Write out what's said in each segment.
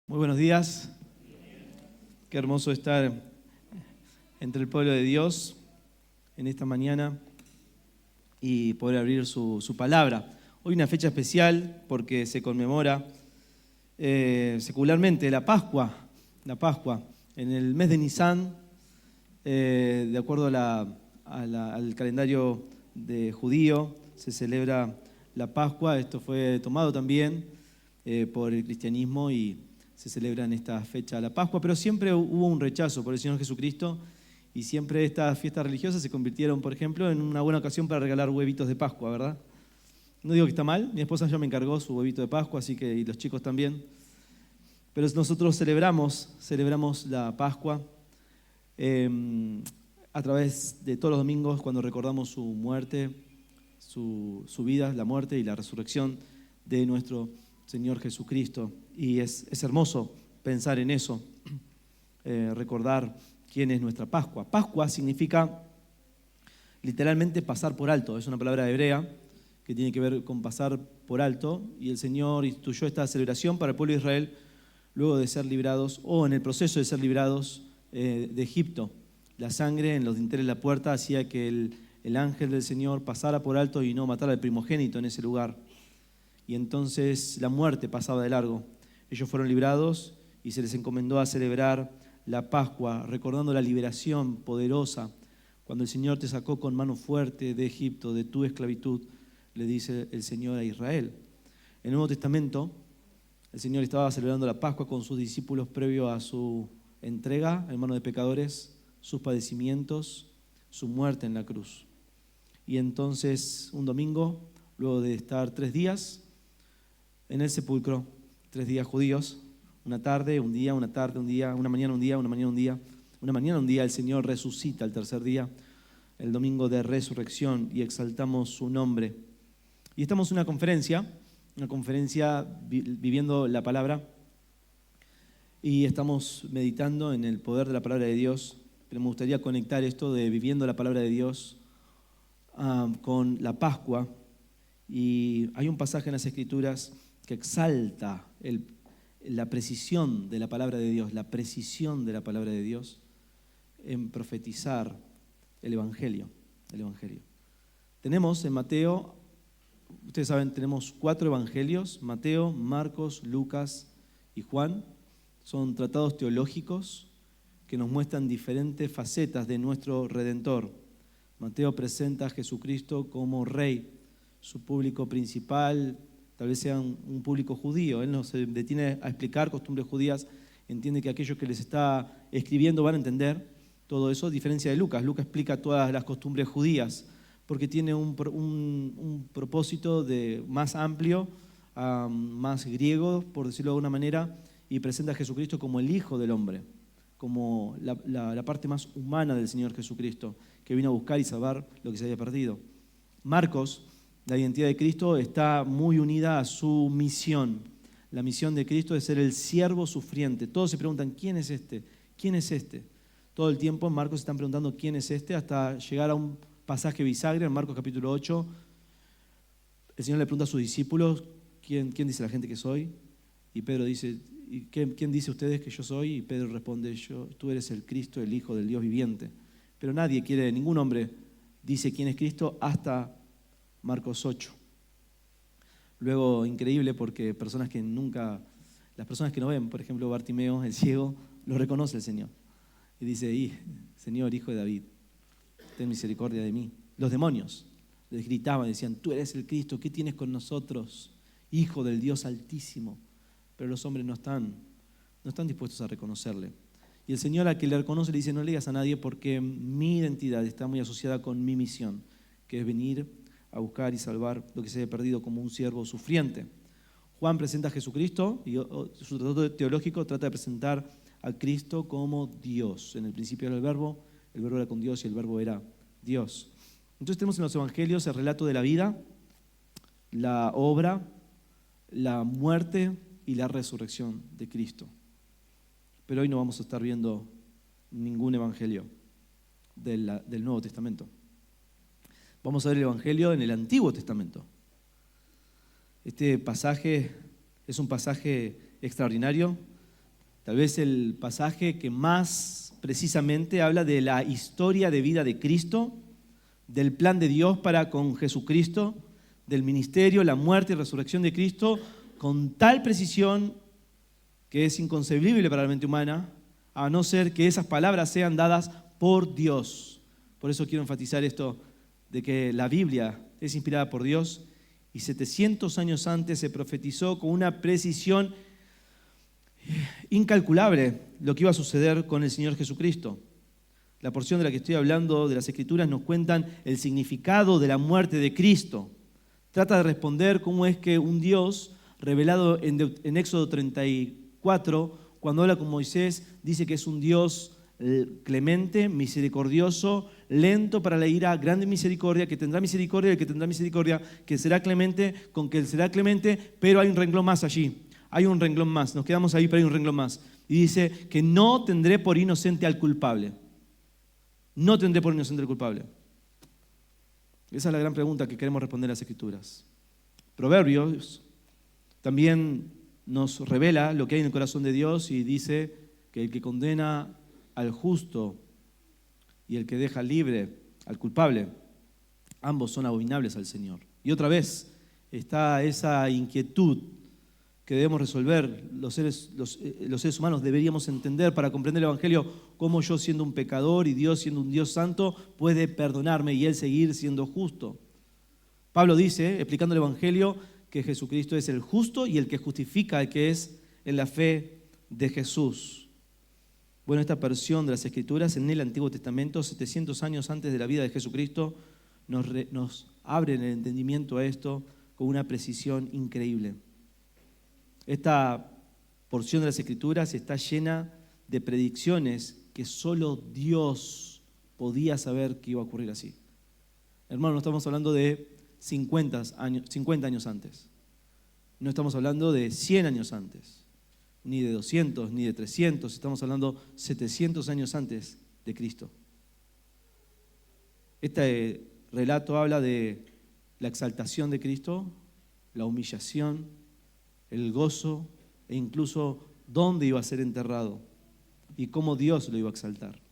Muy buenos días. Qué hermoso estar entre el pueblo de Dios en esta mañana y poder abrir su palabra. Hoy una fecha especial porque se conmemora secularmente la Pascua. En el mes de Nisan, de acuerdo al calendario judío, se celebra la Pascua. Esto fue tomado también por el cristianismo y se celebra en esta fecha la Pascua, pero siempre hubo un rechazo por el Señor Jesucristo y siempre estas fiestas religiosas se convirtieron, por ejemplo, en una buena ocasión para regalar huevitos de Pascua, ¿verdad? No digo que está mal, mi esposa ya me encargó su huevito de Pascua, así que y los chicos también. Pero nosotros celebramos la Pascua a través de todos los domingos cuando recordamos su muerte, su vida, la muerte y la resurrección de nuestro Señor Jesucristo. Y es hermoso pensar en eso, recordar quién es nuestra Pascua. Pascua significa literalmente pasar por alto, es una palabra hebrea que tiene que ver con pasar por alto, y el Señor instituyó esta celebración para el pueblo de Israel luego de ser librados, o en el proceso de ser librados de Egipto. La sangre en los dinteles de la puerta hacía que el ángel del Señor pasara por alto y no matara al primogénito en ese lugar. Y entonces la muerte pasaba de largo. Ellos fueron librados y se les encomendó a celebrar la Pascua, recordando la liberación poderosa. Cuando el Señor te sacó con mano fuerte de Egipto, de tu esclavitud, le dice el Señor a Israel. En el Nuevo Testamento, el Señor estaba celebrando la Pascua con sus discípulos previo a su entrega en manos de pecadores, sus padecimientos, su muerte en la cruz. Y entonces, un domingo, luego de estar 3 días en el sepulcro, 3 días judíos, una tarde, un día, una tarde, un día, una mañana, un día, una mañana, un día, una mañana, un día, el Señor resucita el tercer día, el domingo de resurrección, y exaltamos su nombre. Y estamos en una conferencia viviendo la palabra, y estamos meditando en el poder de la palabra de Dios, pero me gustaría conectar esto de viviendo la palabra de Dios con la Pascua. Y hay un pasaje en las Escrituras que exalta la precisión de la palabra de Dios, en profetizar el Evangelio. Tenemos en Mateo, ustedes saben, tenemos 4 evangelios: Mateo, Marcos, Lucas y Juan. Son tratados teológicos que nos muestran diferentes facetas de nuestro Redentor. Mateo presenta a Jesucristo como Rey. Su público principal tal vez sea un público judío. Él no se detiene a explicar costumbres judías, entiende que aquellos que les está escribiendo van a entender todo eso, a diferencia de Lucas. Lucas explica todas las costumbres judías porque tiene un propósito más amplio, más griego, por decirlo de alguna manera, y presenta a Jesucristo como el Hijo del Hombre, como la parte más humana del Señor Jesucristo, que vino a buscar y salvar lo que se había perdido. Marcos, la identidad de Cristo está muy unida a su misión. La misión de Cristo es ser el siervo sufriente. Todos se preguntan, ¿quién es este? ¿Quién es este? Todo el tiempo en Marcos se están preguntando quién es este, hasta llegar a un pasaje bisagra en Marcos capítulo 8. El Señor le pregunta a sus discípulos, ¿quién dice la gente que soy? Y Pedro dice, ¿quién dice ustedes que yo soy? Y Pedro responde, tú eres el Cristo, el Hijo del Dios viviente. Pero ningún hombre dice quién es Cristo hasta Marcos 8. Luego, increíble, porque las personas que no ven, por ejemplo, Bartimeo, el ciego, lo reconoce el Señor. Y dice, Señor, Hijo de David, ten misericordia de mí. Los demonios les gritaban, decían, tú eres el Cristo, ¿qué tienes con nosotros? Hijo del Dios Altísimo. Pero los hombres no están dispuestos a reconocerle. Y el Señor, al que le reconoce, le dice, no le digas a nadie porque mi identidad está muy asociada con mi misión, que es venir a buscar y salvar lo que se haya perdido como un siervo sufriente. Juan presenta a Jesucristo y su tratado teológico trata de presentar a Cristo como Dios. En el principio era el verbo era con Dios y el verbo era Dios. Entonces tenemos en los evangelios el relato de la vida, la obra, la muerte y la resurrección de Cristo. Pero hoy no vamos a estar viendo ningún evangelio del Nuevo Testamento. Vamos a ver el Evangelio en el Antiguo Testamento. Este pasaje es un pasaje extraordinario tal vez el pasaje que más precisamente habla de la historia de vida de Cristo, del plan de Dios para con Jesucristo, del ministerio, la muerte y resurrección de Cristo, con tal precisión que es inconcebible para la mente humana, a no ser que esas palabras sean dadas por Dios. Por eso quiero enfatizar esto, de que la Biblia es inspirada por Dios y 700 años antes se profetizó con una precisión incalculable lo que iba a suceder con el Señor Jesucristo. La porción de la que estoy hablando de las Escrituras nos cuentan el significado de la muerte de Cristo. Trata de responder cómo es que un Dios revelado en Éxodo 34, cuando habla con Moisés, dice que es un Dios clemente, misericordioso, lento para la ira, grande misericordia, que tendrá misericordia, el que tendrá misericordia, que será clemente, con que él será clemente, pero hay un renglón más allí. Hay un renglón más, nos quedamos ahí, pero hay un renglón más. Y dice que no tendré por inocente al culpable. No tendré por inocente al culpable. Esa es la gran pregunta que queremos responder en las Escrituras. Proverbios también nos revela lo que hay en el corazón de Dios y dice que el que condena al justo y el que deja libre al culpable, ambos son abominables al Señor. Y otra vez está esa inquietud que debemos resolver, los seres humanos deberíamos entender para comprender el Evangelio, cómo yo siendo un pecador y Dios siendo un Dios santo puede perdonarme y Él seguir siendo justo. Pablo dice, explicando el Evangelio, que Jesucristo es el justo y el que justifica al que es en la fe de Jesús. Bueno, esta porción de las Escrituras en el Antiguo Testamento, 700 años antes de la vida de Jesucristo, nos abre el entendimiento a esto con una precisión increíble. Esta porción de las Escrituras está llena de predicciones que solo Dios podía saber que iba a ocurrir así. Hermano, no estamos hablando de 50 años antes. No estamos hablando de 100 años antes, ni de 200, ni de 300. Estamos hablando 700 años antes de Cristo. Este relato habla de la exaltación de Cristo, la humillación, el gozo e incluso dónde iba a ser enterrado y cómo Dios lo iba a exaltar.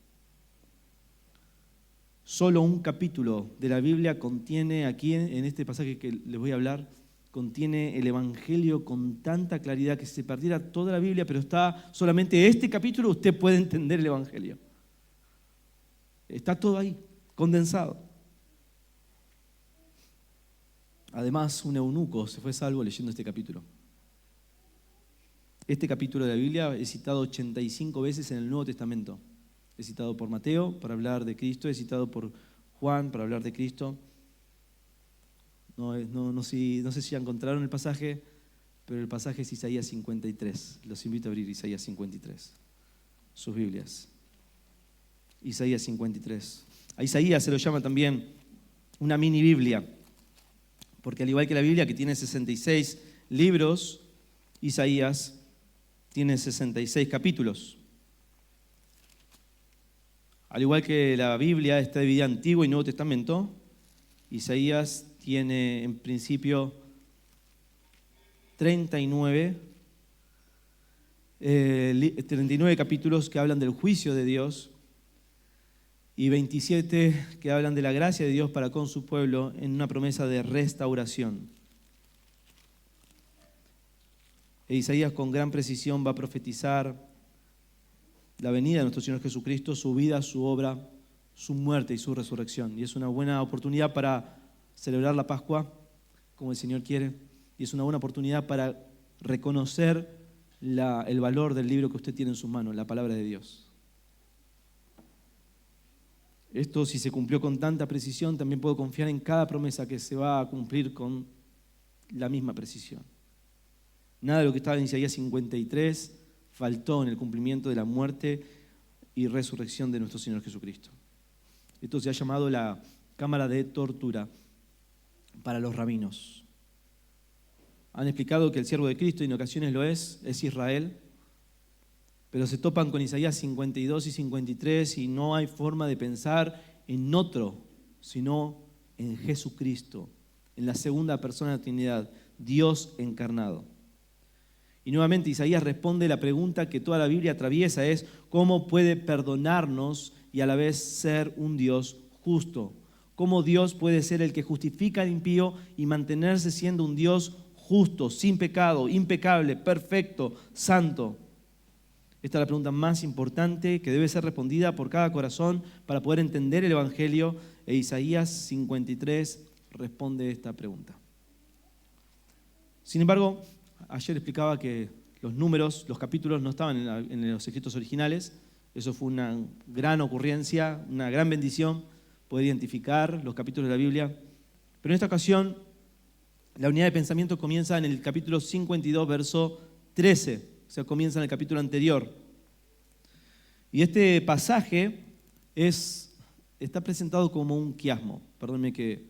Solo un capítulo de la Biblia contiene, aquí en este pasaje que les voy a hablar, contiene el Evangelio con tanta claridad que si se perdiera toda la Biblia, pero está solamente este capítulo, usted puede entender el Evangelio. Está todo ahí, condensado. Además, un eunuco se fue salvo leyendo este capítulo. Este capítulo de la Biblia es citado 85 veces en el Nuevo Testamento. Es citado por Mateo para hablar de Cristo, es citado por Juan para hablar de Cristo. No sé si ya encontraron el pasaje, pero el pasaje es Isaías 53. Los invito a abrir Isaías 53, sus Biblias. Isaías 53. A Isaías se lo llama también una mini Biblia, porque al igual que la Biblia, que tiene 66 libros, Isaías tiene 66 capítulos. Al igual que la Biblia está dividida en Antiguo y Nuevo Testamento, Isaías tiene en principio 39 capítulos que hablan del juicio de Dios y 27 que hablan de la gracia de Dios para con su pueblo en una promesa de restauración. E Isaías con gran precisión va a profetizar la venida de nuestro Señor Jesucristo, su vida, su obra, su muerte y su resurrección. Y es una buena oportunidad para celebrar la Pascua como el Señor quiere. Y es una buena oportunidad para reconocer el valor del libro que usted tiene en sus manos, la palabra de Dios. Esto, si se cumplió con tanta precisión, también puedo confiar en cada promesa que se va a cumplir con la misma precisión. Nada de lo que estaba en Isaías 53 faltó en el cumplimiento de la muerte y resurrección de nuestro Señor Jesucristo. Esto se ha llamado la cámara de tortura para los rabinos. Han explicado que el siervo de Cristo, y en ocasiones lo es Israel, pero se topan con Isaías 52 y 53 y no hay forma de pensar en otro, sino en Jesucristo, en la segunda persona de la Trinidad, Dios encarnado. Y nuevamente Isaías responde la pregunta que toda la Biblia atraviesa, es ¿cómo puede perdonarnos y a la vez ser un Dios justo? ¿Cómo Dios puede ser el que justifica al impío y mantenerse siendo un Dios justo, sin pecado, impecable, perfecto, santo? Esta es la pregunta más importante que debe ser respondida por cada corazón para poder entender el Evangelio, e Isaías 53 responde esta pregunta. Sin embargo, ayer explicaba que los números, los capítulos no estaban en los escritos originales. Eso fue una gran ocurrencia, una gran bendición poder identificar los capítulos de la Biblia. Pero en esta ocasión, la unidad de pensamiento comienza en el capítulo 52, verso 13. O sea, comienza en el capítulo anterior. Y este pasaje está presentado como un quiasmo. Perdónenme que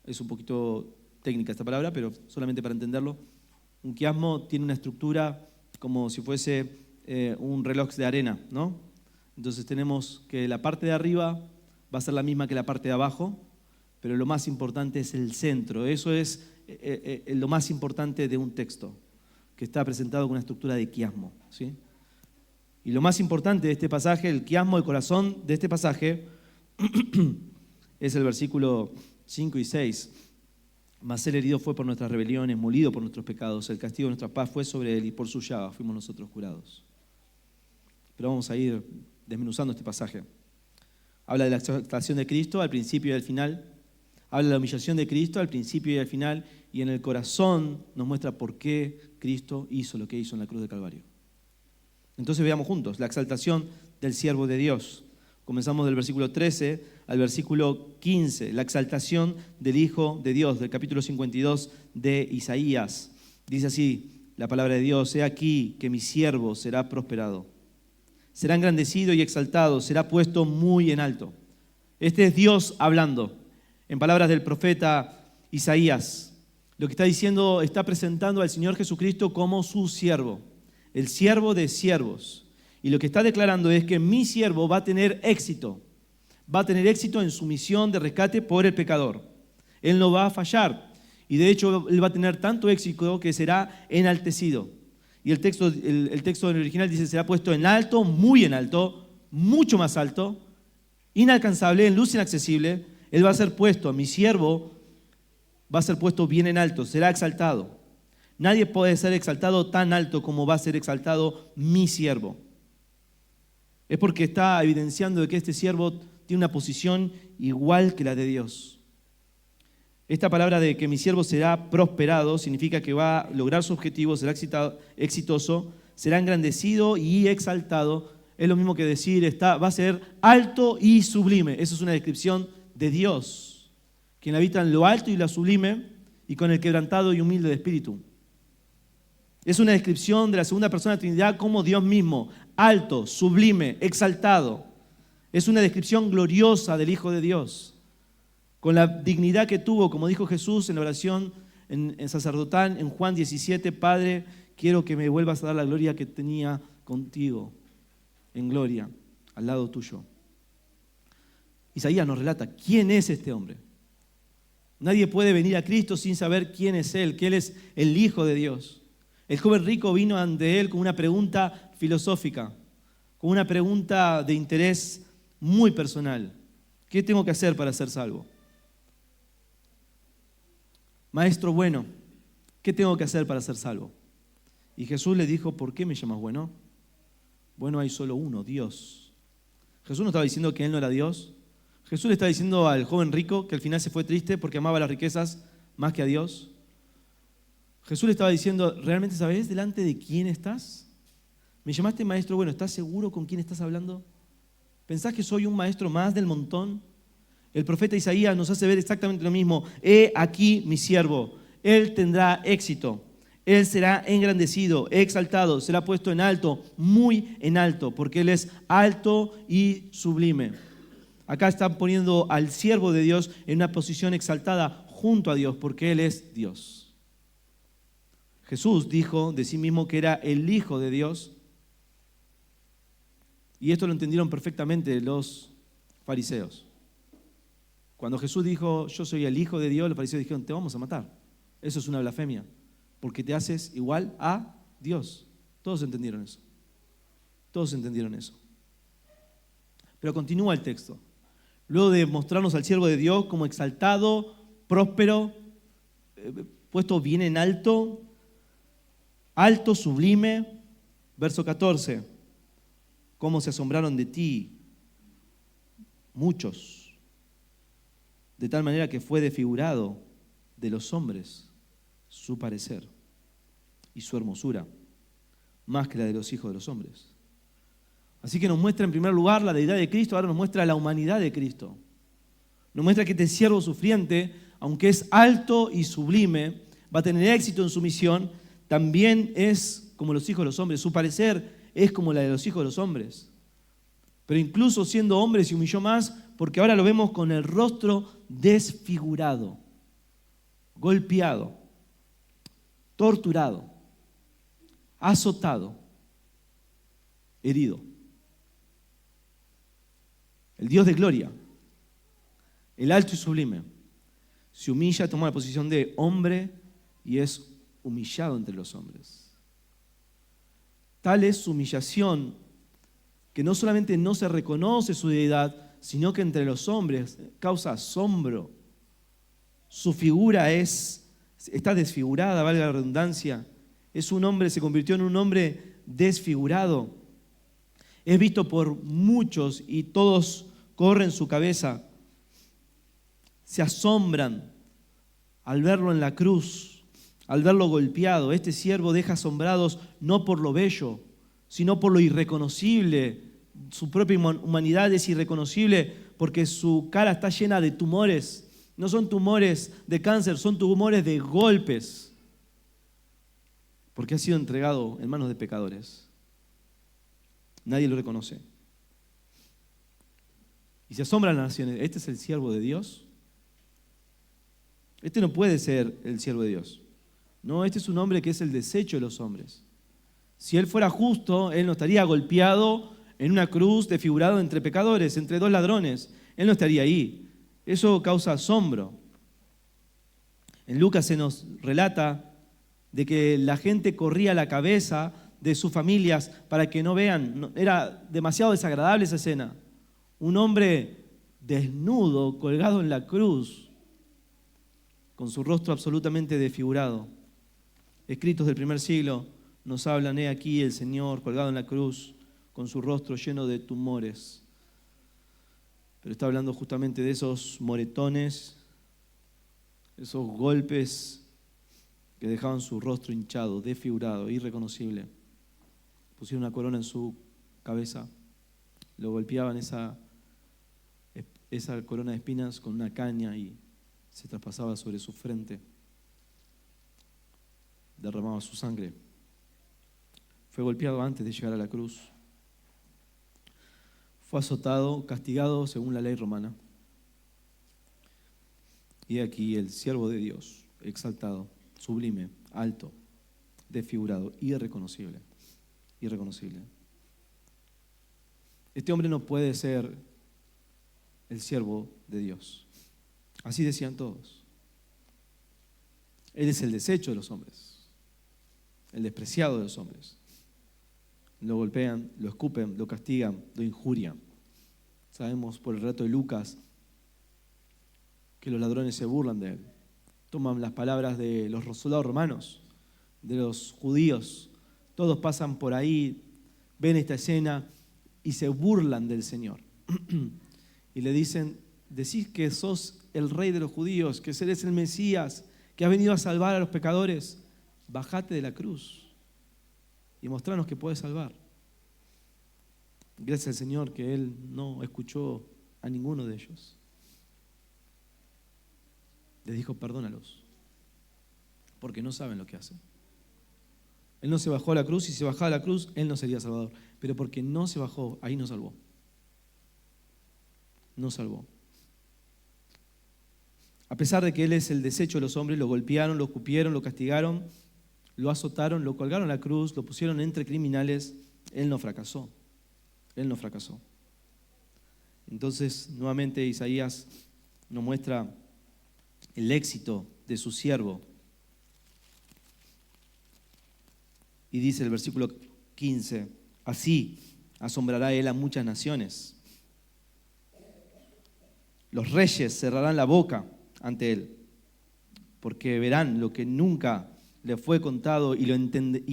es un poquito técnica esta palabra, pero solamente para entenderlo. Un quiasmo tiene una estructura como si fuese un reloj de arena, ¿no? Entonces tenemos que la parte de arriba va a ser la misma que la parte de abajo, pero lo más importante es el centro. Eso es lo más importante de un texto, que está presentado con una estructura de quiasmo, ¿sí? Y lo más importante de este pasaje, el quiasmo, el corazón de este pasaje, es el versículo 5 y 6. Mas él herido fue por nuestras rebeliones, molido por nuestros pecados. El castigo de nuestra paz fue sobre él y por su llaga fuimos nosotros curados. Pero vamos a ir desmenuzando este pasaje. Habla de la exaltación de Cristo al principio y al final. Habla de la humillación de Cristo al principio y al final. Y en el corazón nos muestra por qué Cristo hizo lo que hizo en la cruz del Calvario. Entonces veamos juntos la exaltación del siervo de Dios. Comenzamos del versículo 13 al versículo 15, la exaltación del Hijo de Dios, del capítulo 52 de Isaías. Dice así la palabra de Dios: he aquí que mi siervo será prosperado, será engrandecido y exaltado, será puesto muy en alto. Este es Dios hablando, en palabras del profeta Isaías. Lo que está diciendo, está presentando al Señor Jesucristo como su siervo, el siervo de siervos. Y lo que está declarando es que mi siervo va a tener éxito en su misión de rescate por el pecador. Él no va a fallar. Y de hecho, él va a tener tanto éxito que será enaltecido. Y el texto en el original dice: será puesto en alto, muy en alto, mucho más alto, inalcanzable, en luz inaccesible. Él va a ser puesto, mi siervo va a ser puesto bien en alto, será exaltado. Nadie puede ser exaltado tan alto como va a ser exaltado mi siervo. Es porque está evidenciando que este siervo tiene una posición igual que la de Dios. Esta palabra de que mi siervo será prosperado significa que va a lograr su objetivo, será exitoso, será engrandecido y exaltado. Es lo mismo que decir va a ser alto y sublime. Eso es una descripción de Dios, quien habita en lo alto y lo sublime y con el quebrantado y humilde de espíritu. Es una descripción de la segunda persona de la Trinidad como Dios mismo, alto, sublime, exaltado. Es una descripción gloriosa del Hijo de Dios, con la dignidad que tuvo, como dijo Jesús en la oración en sacerdotal en Juan 17: Padre, quiero que me vuelvas a dar la gloria que tenía contigo, en gloria, al lado tuyo. Isaías nos relata quién es este hombre. Nadie puede venir a Cristo sin saber quién es Él, que Él es el Hijo de Dios. El joven rico vino ante Él con una pregunta filosófica, con una pregunta de interés muy personal. ¿Qué tengo que hacer para ser salvo? Maestro bueno, ¿qué tengo que hacer para ser salvo? Y Jesús le dijo: ¿por qué me llamas bueno? Bueno, hay solo uno, Dios. Jesús no estaba diciendo que Él no era Dios. Jesús le está diciendo al joven rico que al final se fue triste porque amaba las riquezas más que a Dios. Jesús le estaba diciendo: ¿realmente sabes delante de quién estás? Me llamaste maestro bueno, ¿estás seguro con quién estás hablando? ¿Pensás que soy un maestro más del montón? El profeta Isaías nos hace ver exactamente lo mismo. He aquí mi siervo, él tendrá éxito, él será engrandecido, exaltado, será puesto en alto, muy en alto, porque él es alto y sublime. Acá están poniendo al siervo de Dios en una posición exaltada junto a Dios, porque él es Dios. Jesús dijo de sí mismo que era el Hijo de Dios, y esto lo entendieron perfectamente los fariseos. Cuando Jesús dijo: yo soy el Hijo de Dios, los fariseos dijeron: te vamos a matar. Eso es una blasfemia, porque te haces igual a Dios. Todos entendieron eso. Todos entendieron eso. Pero continúa el texto. Luego de mostrarnos al siervo de Dios como exaltado, próspero, puesto bien en alto, alto, sublime. Verso 14. Cómo se asombraron de ti muchos, de tal manera que fue desfigurado de los hombres su parecer y su hermosura, más que la de los hijos de los hombres. Así que nos muestra en primer lugar la deidad de Cristo, ahora nos muestra la humanidad de Cristo. Nos muestra que este siervo sufriente, aunque es alto y sublime, va a tener éxito en su misión, también es como los hijos de los hombres. Su parecer es como la de los hijos de los hombres. Pero incluso siendo hombre se humilló más porque ahora lo vemos con el rostro desfigurado, golpeado, torturado, azotado, herido. El Dios de gloria, el alto y sublime, se humilla, toma la posición de hombre y es humillado entre los hombres. Tal es su humillación que no solamente no se reconoce su deidad, sino que entre los hombres causa asombro. Su figura está desfigurada, valga la redundancia. Es un hombre, se convirtió en un hombre desfigurado. Es visto por muchos y todos corren su cabeza. Se asombran al verlo en la cruz, al verlo golpeado. Este siervo deja asombrados no por lo bello, sino por lo irreconocible. Su propia humanidad es irreconocible porque su cara está llena de tumores. No son tumores de cáncer, son tumores de golpes. Porque ha sido entregado en manos de pecadores. Nadie lo reconoce. Y se asombran las naciones. ¿Este es el siervo de Dios? Este no puede ser el siervo de Dios. No, este es un hombre que es el desecho de los hombres. Si él fuera justo, él no estaría golpeado en una cruz, desfigurado entre pecadores, entre dos ladrones. Él no estaría ahí. Eso causa asombro. En Lucas se nos relata de que la gente corría a la cabeza de sus familias para que no vean. Era demasiado desagradable esa escena. Un hombre desnudo, colgado en la cruz, con su rostro absolutamente desfigurado. Escritos del primer siglo nos hablan, aquí el Señor colgado en la cruz, con su rostro lleno de tumores. Pero está hablando justamente de esos moretones, esos golpes que dejaban su rostro hinchado, desfigurado, irreconocible. Pusieron una corona en su cabeza, lo golpeaban esa corona de espinas con una caña y se traspasaba sobre su frente. Derramaba su sangre. Fue golpeado antes de llegar a la cruz. Fue azotado, castigado según la ley romana. Y aquí el siervo de Dios, exaltado, sublime, alto, desfigurado, irreconocible. Irreconocible. Este hombre no puede ser el siervo de Dios. Así decían todos. Él es el desecho de los hombres, el despreciado de los hombres. Lo golpean, lo escupen, lo castigan, lo injurian. Sabemos por el relato de Lucas que los ladrones se burlan de él. Toman las palabras de los soldados romanos, de los judíos. Todos pasan por ahí, ven esta escena y se burlan del Señor. Y le dicen, decís que sos el rey de los judíos, que eres el Mesías, que has venido a salvar a los pecadores. Bajate de la cruz y mostranos que puedes salvar. Gracias al Señor que Él no escuchó a ninguno de ellos. Les dijo, perdónalos, porque no saben lo que hacen. Él no se bajó a la cruz, y si se bajaba a la cruz, Él no sería salvador. Pero porque no se bajó, ahí no salvó. No salvó. A pesar de que Él es el desecho de los hombres, lo golpearon, lo escupieron, lo castigaron, lo azotaron, lo colgaron a la cruz, lo pusieron entre criminales, Él no fracasó. Él no fracasó. Entonces, nuevamente Isaías nos muestra el éxito de su siervo. Y dice el versículo 15, así asombrará él a muchas naciones. Los reyes cerrarán la boca ante él, porque verán lo que nunca le fue contado y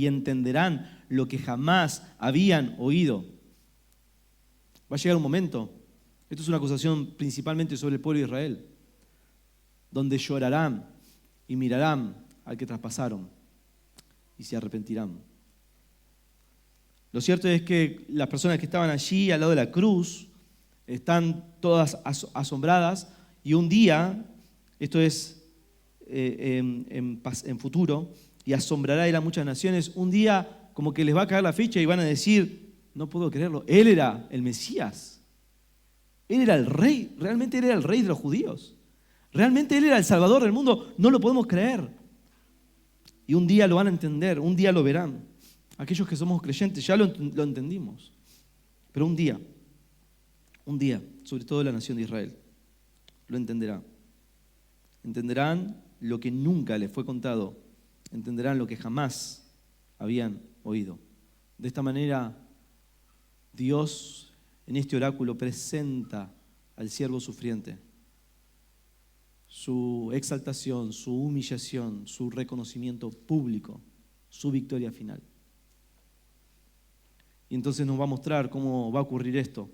entenderán lo que jamás habían oído. Va a llegar un momento, esto es una acusación principalmente sobre el pueblo de Israel, donde llorarán y mirarán al que traspasaron y se arrepentirán. Lo cierto es que las personas que estaban allí al lado de la cruz están todas asombradas y un día, esto es en futuro, y asombrará él a muchas naciones, un día como que les va a caer la ficha y van a decir, no puedo creerlo, él era el Mesías, él era el rey, realmente él era el rey de los judíos, realmente él era el salvador del mundo, no lo podemos creer. Y un día lo van a entender, un día lo verán. Aquellos que somos creyentes ya lo entendimos, pero un día, sobre todo la nación de Israel, lo entenderá. Entenderán lo que nunca les fue contado, entenderán lo que jamás habían oído. De esta manera, Dios en este oráculo presenta al siervo sufriente su exaltación, su humillación, su reconocimiento público, su victoria final. Y entonces nos va a mostrar cómo va a ocurrir esto,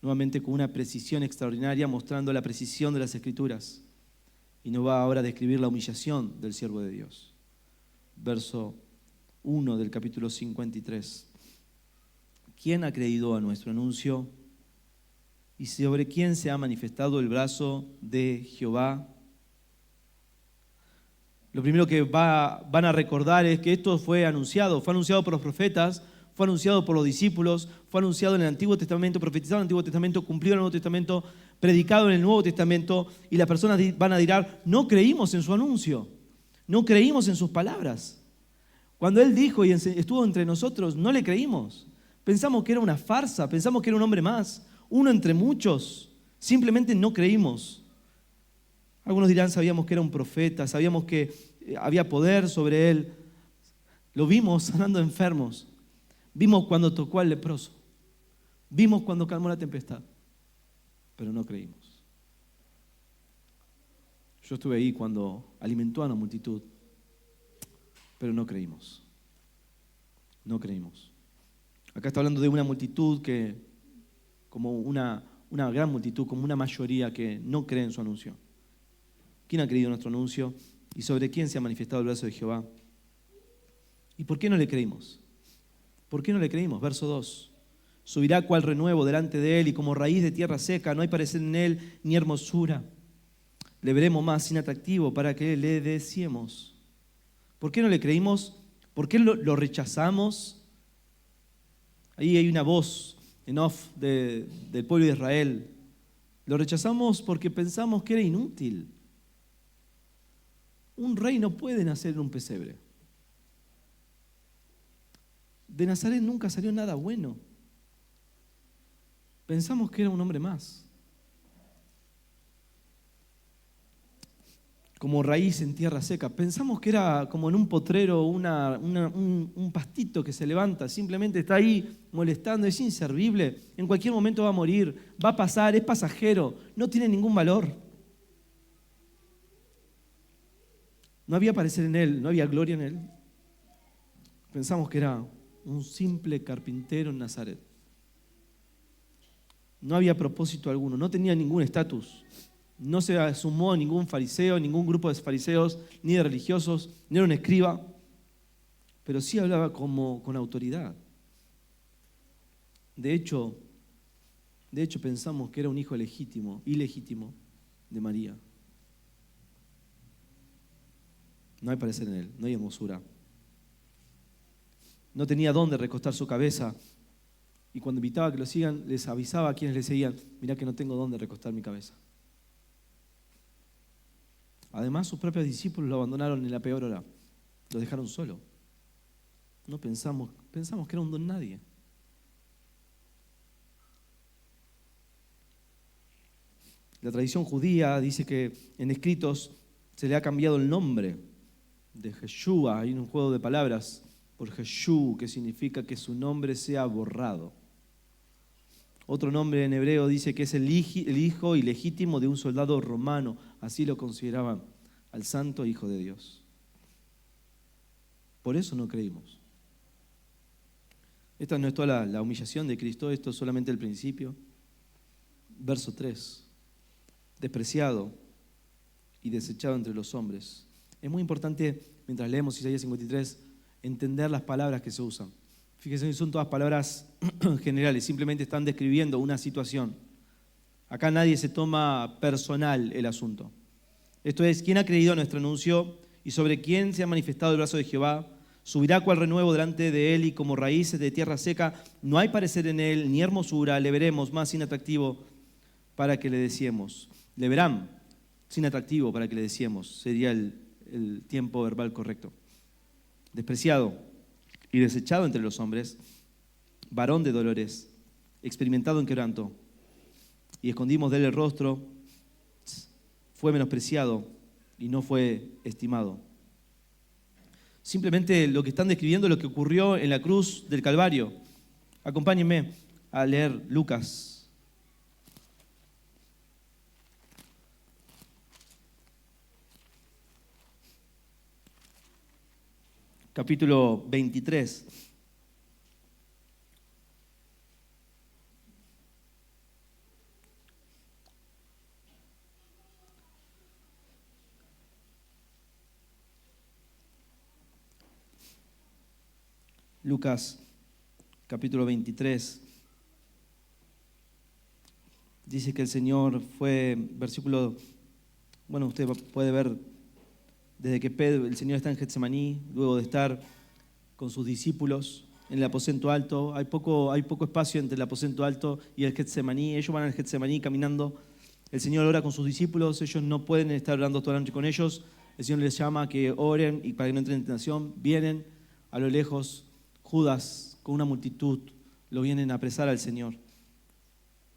nuevamente con una precisión extraordinaria, mostrando la precisión de las Escrituras. Y nos va ahora a describir la humillación del siervo de Dios. Verso 1 del capítulo 53. ¿Quién ha creído a nuestro anuncio? ¿Y sobre quién se ha manifestado el brazo de Jehová? Lo primero que van a recordar es que esto fue anunciado por los profetas, fue anunciado por los discípulos, fue anunciado en el Antiguo Testamento, profetizado en el Antiguo Testamento, cumplido en el Nuevo Testamento, predicado en el Nuevo Testamento, y las personas van a decir, no creímos en su anuncio, no creímos en sus palabras. Cuando Él dijo y estuvo entre nosotros, no le creímos. Pensamos que era una farsa, pensamos que era un hombre más, uno entre muchos. Simplemente no creímos. Algunos dirán, sabíamos que era un profeta, sabíamos que había poder sobre Él. Lo vimos sanando enfermos. Vimos cuando tocó al leproso. Vimos cuando calmó la tempestad. Pero no creímos. Yo estuve ahí cuando alimentó a una multitud. Pero no creímos. No creímos. Acá está hablando de una multitud que, como una gran multitud, como una mayoría que no cree en su anuncio. ¿Quién ha creído en nuestro anuncio? ¿Y sobre quién se ha manifestado el brazo de Jehová? ¿Y por qué no le creímos? ¿Por qué no le creímos? Verso 2. Subirá cual renuevo delante de él y como raíz de tierra seca, no hay parecer en él ni hermosura. Le veremos más inatractivo para que le deseemos. ¿Por qué no le creímos? ¿Por qué lo rechazamos? Ahí hay una voz en off del pueblo de Israel. Lo rechazamos porque pensamos que era inútil. Un rey no puede nacer en un pesebre. De Nazaret nunca salió nada bueno. Pensamos que era un hombre más. Como raíz en tierra seca. Pensamos que era como en un potrero, un pastito que se levanta, simplemente está ahí molestando, es inservible, en cualquier momento va a morir, va a pasar, es pasajero, no tiene ningún valor. No había parecer en él, no había gloria en él. Pensamos que era un simple carpintero en Nazaret. No había propósito alguno, no tenía ningún estatus. No se sumó a ningún fariseo, ningún grupo de fariseos, ni de religiosos, ni era un escriba, pero sí hablaba con autoridad. De hecho, pensamos que era un hijo ilegítimo de María. No hay parecer en él, no hay hermosura. No tenía dónde recostar su cabeza. Y cuando invitaba a que lo sigan, les avisaba a quienes le seguían, mirá que no tengo dónde recostar mi cabeza. Además, sus propios discípulos lo abandonaron en la peor hora. Lo dejaron solo. No pensamos que era un don nadie. La tradición judía dice que en escritos se le ha cambiado el nombre de Yeshua. Hay un juego de palabras por Jesús, que significa que su nombre sea borrado. Otro nombre en hebreo dice que es el hijo ilegítimo de un soldado romano. Así lo consideraban al santo Hijo de Dios. Por eso no creímos. Esta no es toda la humillación de Cristo, esto es solamente el principio. Verso 3. Despreciado y desechado entre los hombres. Es muy importante, mientras leemos Isaías 53, entender las palabras que se usan. Fíjense, son todas palabras generales, simplemente están describiendo una situación. Acá nadie se toma personal el asunto. Esto es, ¿quién ha creído a nuestro anuncio y sobre quién se ha manifestado el brazo de Jehová? Subirá cual renuevo delante de él y como raíces de tierra seca. No hay parecer en él ni hermosura, le veremos más inatractivo para que le deseemos. Le verán sin atractivo para que le deseemos. Sería el tiempo verbal correcto. Despreciado y desechado entre los hombres, varón de dolores, experimentado en quebranto, y escondimos de él el rostro, fue menospreciado y no fue estimado. Simplemente lo que están describiendo es lo que ocurrió en la cruz del Calvario. Acompáñenme a leer Lucas. Capítulo 23. Lucas, capítulo 23. Dice que el Señor fue, versículo, bueno, usted puede ver desde que el Señor está en Getsemaní, luego de estar con sus discípulos en el aposento alto. Hay poco espacio entre el aposento alto y el Getsemaní. Ellos van al Getsemaní caminando. El Señor ora con sus discípulos. Ellos no pueden estar orando toda la noche con ellos. El Señor les llama a que oren y para que no entren en tentación. Vienen a lo lejos. Judas, con una multitud, lo vienen a apresar al Señor.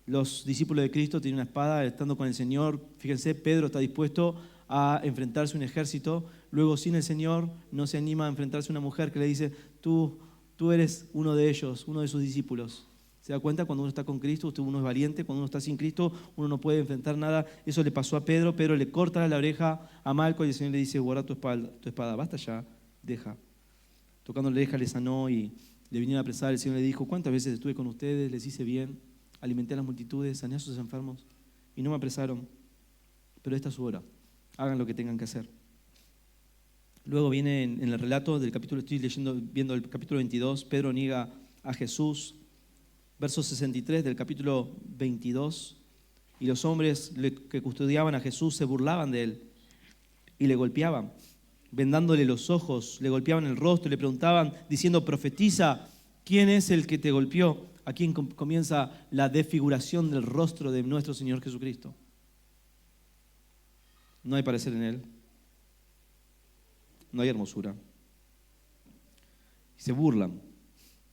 Los discípulos de Cristo tienen una espada, estando con el Señor. Fíjense, Pedro está dispuesto a enfrentarse a un ejército. Luego, sin el Señor, no se anima a enfrentarse a una mujer que le dice, tú eres uno de ellos, uno de sus discípulos. ¿Se da cuenta? Cuando uno está con Cristo, uno es valiente. Cuando uno está sin Cristo, uno no puede enfrentar nada. Eso le pasó a Pedro. Pedro le corta la oreja a Malco y el Señor le dice, guarda tu espada. Basta ya, deja. Tocando la oreja le sanó y le vinieron a apresar. El Señor le dijo, ¿cuántas veces estuve con ustedes? Les hice bien, alimenté a las multitudes, sané a sus enfermos y no me apresaron. Pero esta es su hora. Hagan lo que tengan que hacer. Luego viene en el relato del capítulo, estoy viendo el capítulo 22, Pedro niega a Jesús. Verso 63 del capítulo 22. Y los hombres que custodiaban a Jesús se burlaban de él y le golpeaban, vendándole los ojos, le golpeaban el rostro y le preguntaban, diciendo, profetiza, ¿quién es el que te golpeó? Aquí comienza la desfiguración del rostro de nuestro Señor Jesucristo. No hay parecer en él, no hay hermosura. Y se burlan,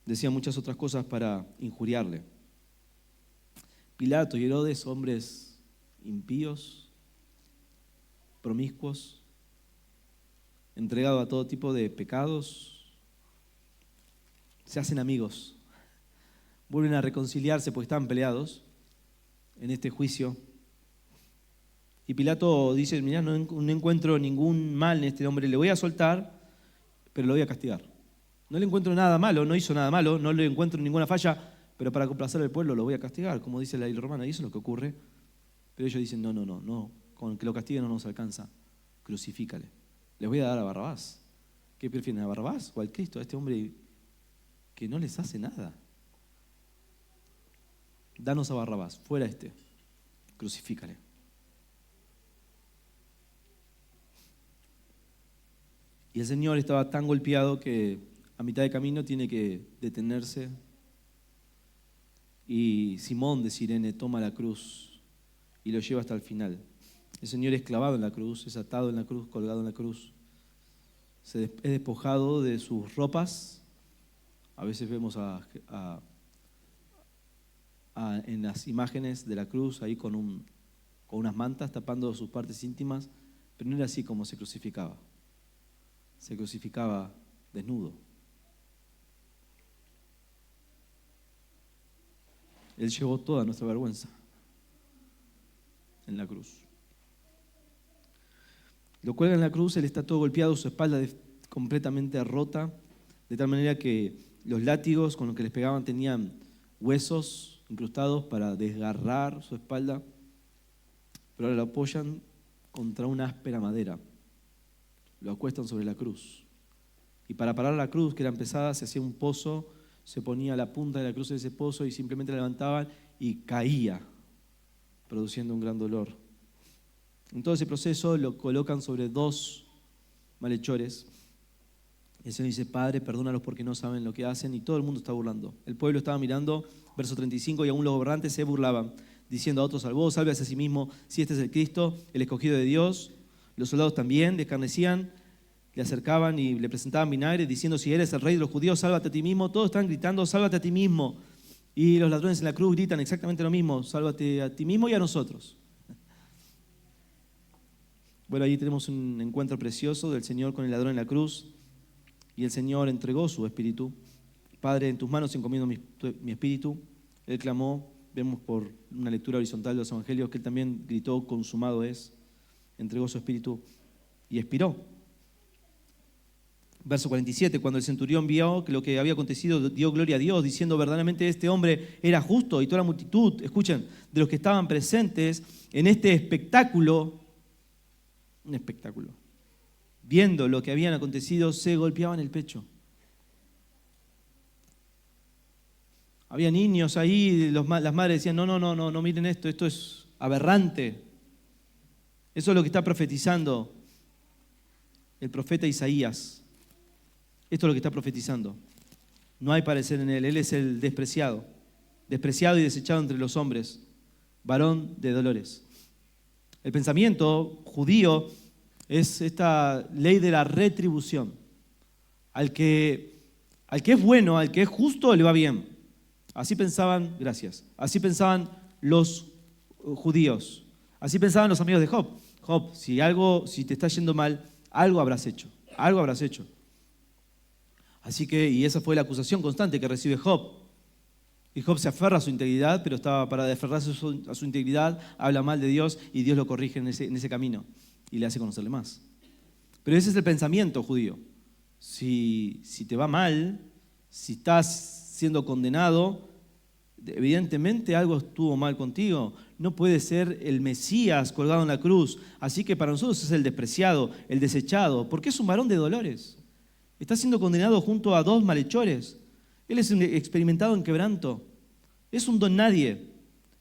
decían muchas otras cosas para injuriarle. Pilato y Herodes, hombres impíos, promiscuos, entregados a todo tipo de pecados, se hacen amigos, vuelven a reconciliarse porque estaban peleados en este juicio. Y Pilato dice, mirá, no encuentro ningún mal en este hombre, le voy a soltar, pero lo voy a castigar. No le encuentro nada malo, no hizo nada malo, no le encuentro ninguna falla, pero para complacer al pueblo lo voy a castigar, como dice la ley romana, y eso es lo que ocurre. Pero ellos dicen, no, con que lo castiguen no nos alcanza, crucifícale. Les voy a dar a Barrabás. ¿Qué prefieren, a Barrabás o al Cristo, a este hombre que no les hace nada? Danos a Barrabás, fuera crucifícale. Y el Señor estaba tan golpeado que a mitad de camino tiene que detenerse. Y Simón de Cirene toma la cruz y lo lleva hasta el final. El Señor es clavado en la cruz, es atado en la cruz, colgado en la cruz. Es despojado de sus ropas. A veces vemos en las imágenes de la cruz ahí con unas mantas tapando sus partes íntimas, pero no era así como se crucificaba. Se crucificaba desnudo, Él llevó toda nuestra vergüenza en la cruz. Lo cuelgan en la cruz, Él está todo golpeado, su espalda completamente rota, de tal manera que los látigos con los que les pegaban tenían huesos incrustados para desgarrar su espalda, pero ahora lo apoyan contra una áspera madera, lo acuestan sobre la cruz. Y para parar la cruz, que era pesada, se hacía un pozo, se ponía la punta de la cruz en ese pozo y simplemente la levantaban y caía, produciendo un gran dolor. En todo ese proceso lo colocan sobre 2 malhechores. El Señor dice: Padre, perdónalos porque no saben lo que hacen, y todo el mundo está burlando. El pueblo estaba mirando, verso 35, y aún los gobernantes se burlaban, diciendo a otros: salvó, sálvese a sí mismo, si este es el Cristo, el escogido de Dios. Los soldados también escarnecían, le acercaban y le presentaban vinagre, diciendo: si eres el rey de los judíos, sálvate a ti mismo. Todos están gritando: sálvate a ti mismo. Y los ladrones en la cruz gritan exactamente lo mismo: sálvate a ti mismo y a nosotros. Bueno, ahí tenemos un encuentro precioso del Señor con el ladrón en la cruz, y el Señor entregó su espíritu. Padre, en tus manos encomiendo mi espíritu. Él clamó, vemos por una lectura horizontal de los evangelios que Él también gritó: consumado es. Entregó su espíritu y expiró. Verso 47, cuando el centurión vio que lo que había acontecido, dio gloria a Dios, diciendo: verdaderamente este hombre era justo. Y toda la multitud, escuchen, de los que estaban presentes en este espectáculo, un espectáculo, viendo lo que habían acontecido, se golpeaban el pecho. Había niños ahí, las madres decían: no miren esto es aberrante. Eso es lo que está profetizando el profeta Isaías. Esto es lo que está profetizando. No hay parecer en él. Él es el despreciado y desechado entre los hombres, varón de dolores. El pensamiento judío es esta ley de la retribución. Al que es bueno, al que es justo, le va bien. Así pensaban, así pensaban los judíos. Así pensaban los amigos de Job. Job, si te está yendo mal, algo habrás hecho. Así que, y esa fue la acusación constante que recibe Job. Y Job se aferra a su integridad, pero para aferrarse a su integridad, habla mal de Dios y Dios lo corrige en ese camino y le hace conocerle más. Pero ese es el pensamiento judío. Si te va mal, si estás siendo condenado, evidentemente algo estuvo mal contigo. No puede ser el Mesías colgado en la cruz. Así que para nosotros es el despreciado, el desechado, porque es un varón de dolores. Está siendo condenado junto a 2 malhechores. Él es un experimentado en quebranto. Es un don nadie.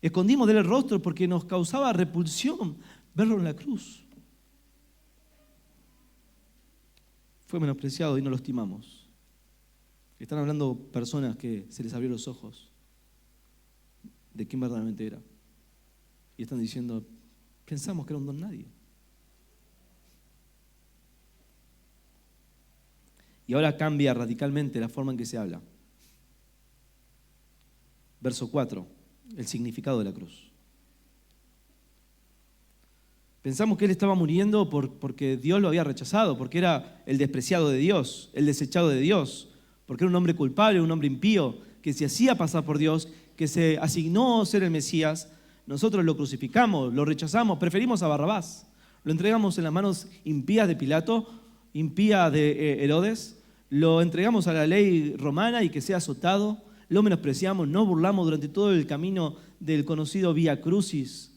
Escondimos de él el rostro porque nos causaba repulsión verlo en la cruz. Fue menospreciado y no lo estimamos. Están hablando personas que se les abrió los ojos de quién verdaderamente era. Y están diciendo: pensamos que era un don nadie. Y ahora cambia radicalmente la forma en que se habla. Verso 4, el significado de la cruz. Pensamos que él estaba muriendo porque Dios lo había rechazado, porque era el despreciado de Dios, el desechado de Dios, porque era un hombre culpable, un hombre impío, que se hacía pasar por Dios, que se asignó ser el Mesías. Nosotros lo crucificamos, lo rechazamos, preferimos a Barrabás. Lo entregamos en las manos impías de Pilato, impías de Herodes. Lo entregamos a la ley romana y que sea azotado. Lo menospreciamos, nos burlamos durante todo el camino del conocido Vía Crucis.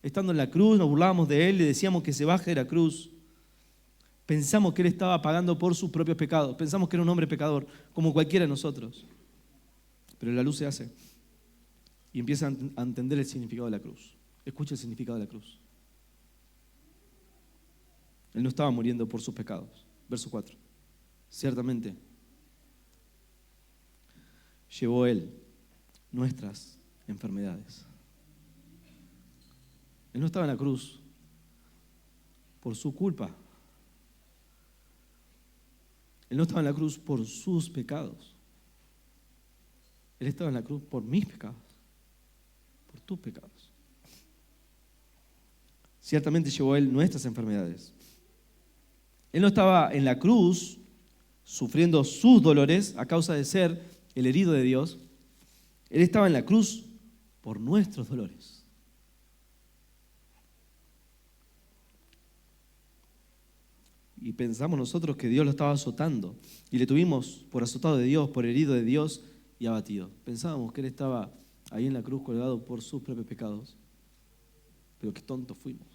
Estando en la cruz, nos burlábamos de él, le decíamos que se baje de la cruz. Pensamos que él estaba pagando por sus propios pecados. Pensamos que era un hombre pecador, como cualquiera de nosotros. Pero la luz se hace y empiezan a entender el significado de la cruz. Escucha el significado de la cruz. Él no estaba muriendo por sus pecados. Verso 4. Ciertamente llevó él nuestras enfermedades. Él no estaba en la cruz por su culpa. Él no estaba en la cruz por sus pecados. Él estaba en la cruz por mis pecados, por tus pecados. Ciertamente llevó él nuestras enfermedades. Él no estaba en la cruz sufriendo sus dolores a causa de ser el herido de Dios. Él estaba en la cruz por nuestros dolores. Y pensamos nosotros que Dios lo estaba azotando. Y le tuvimos por azotado de Dios, por herido de Dios y abatido. Pensábamos que Él estaba ahí en la cruz colgado por sus propios pecados. Pero qué tontos fuimos.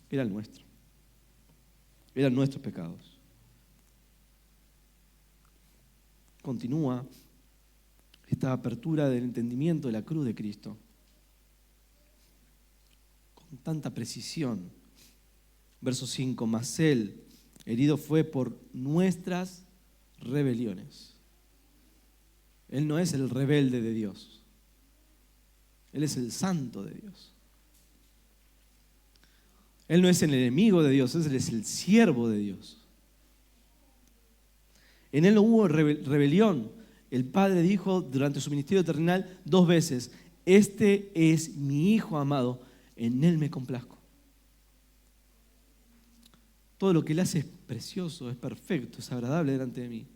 Era el nuestro. Eran nuestros pecados. Continúa esta apertura del entendimiento de la cruz de Cristo con tanta precisión. Verso 5, mas Él herido fue por nuestras rebeliones. Él no es el rebelde de Dios. Él es el santo de Dios. Él no es el enemigo de Dios, Él es el siervo de Dios. En Él no hubo rebelión. El Padre dijo durante su ministerio terrenal 2 veces, este es mi Hijo amado, en Él me complazco. Todo lo que Él hace es precioso, es perfecto, es agradable delante de mí.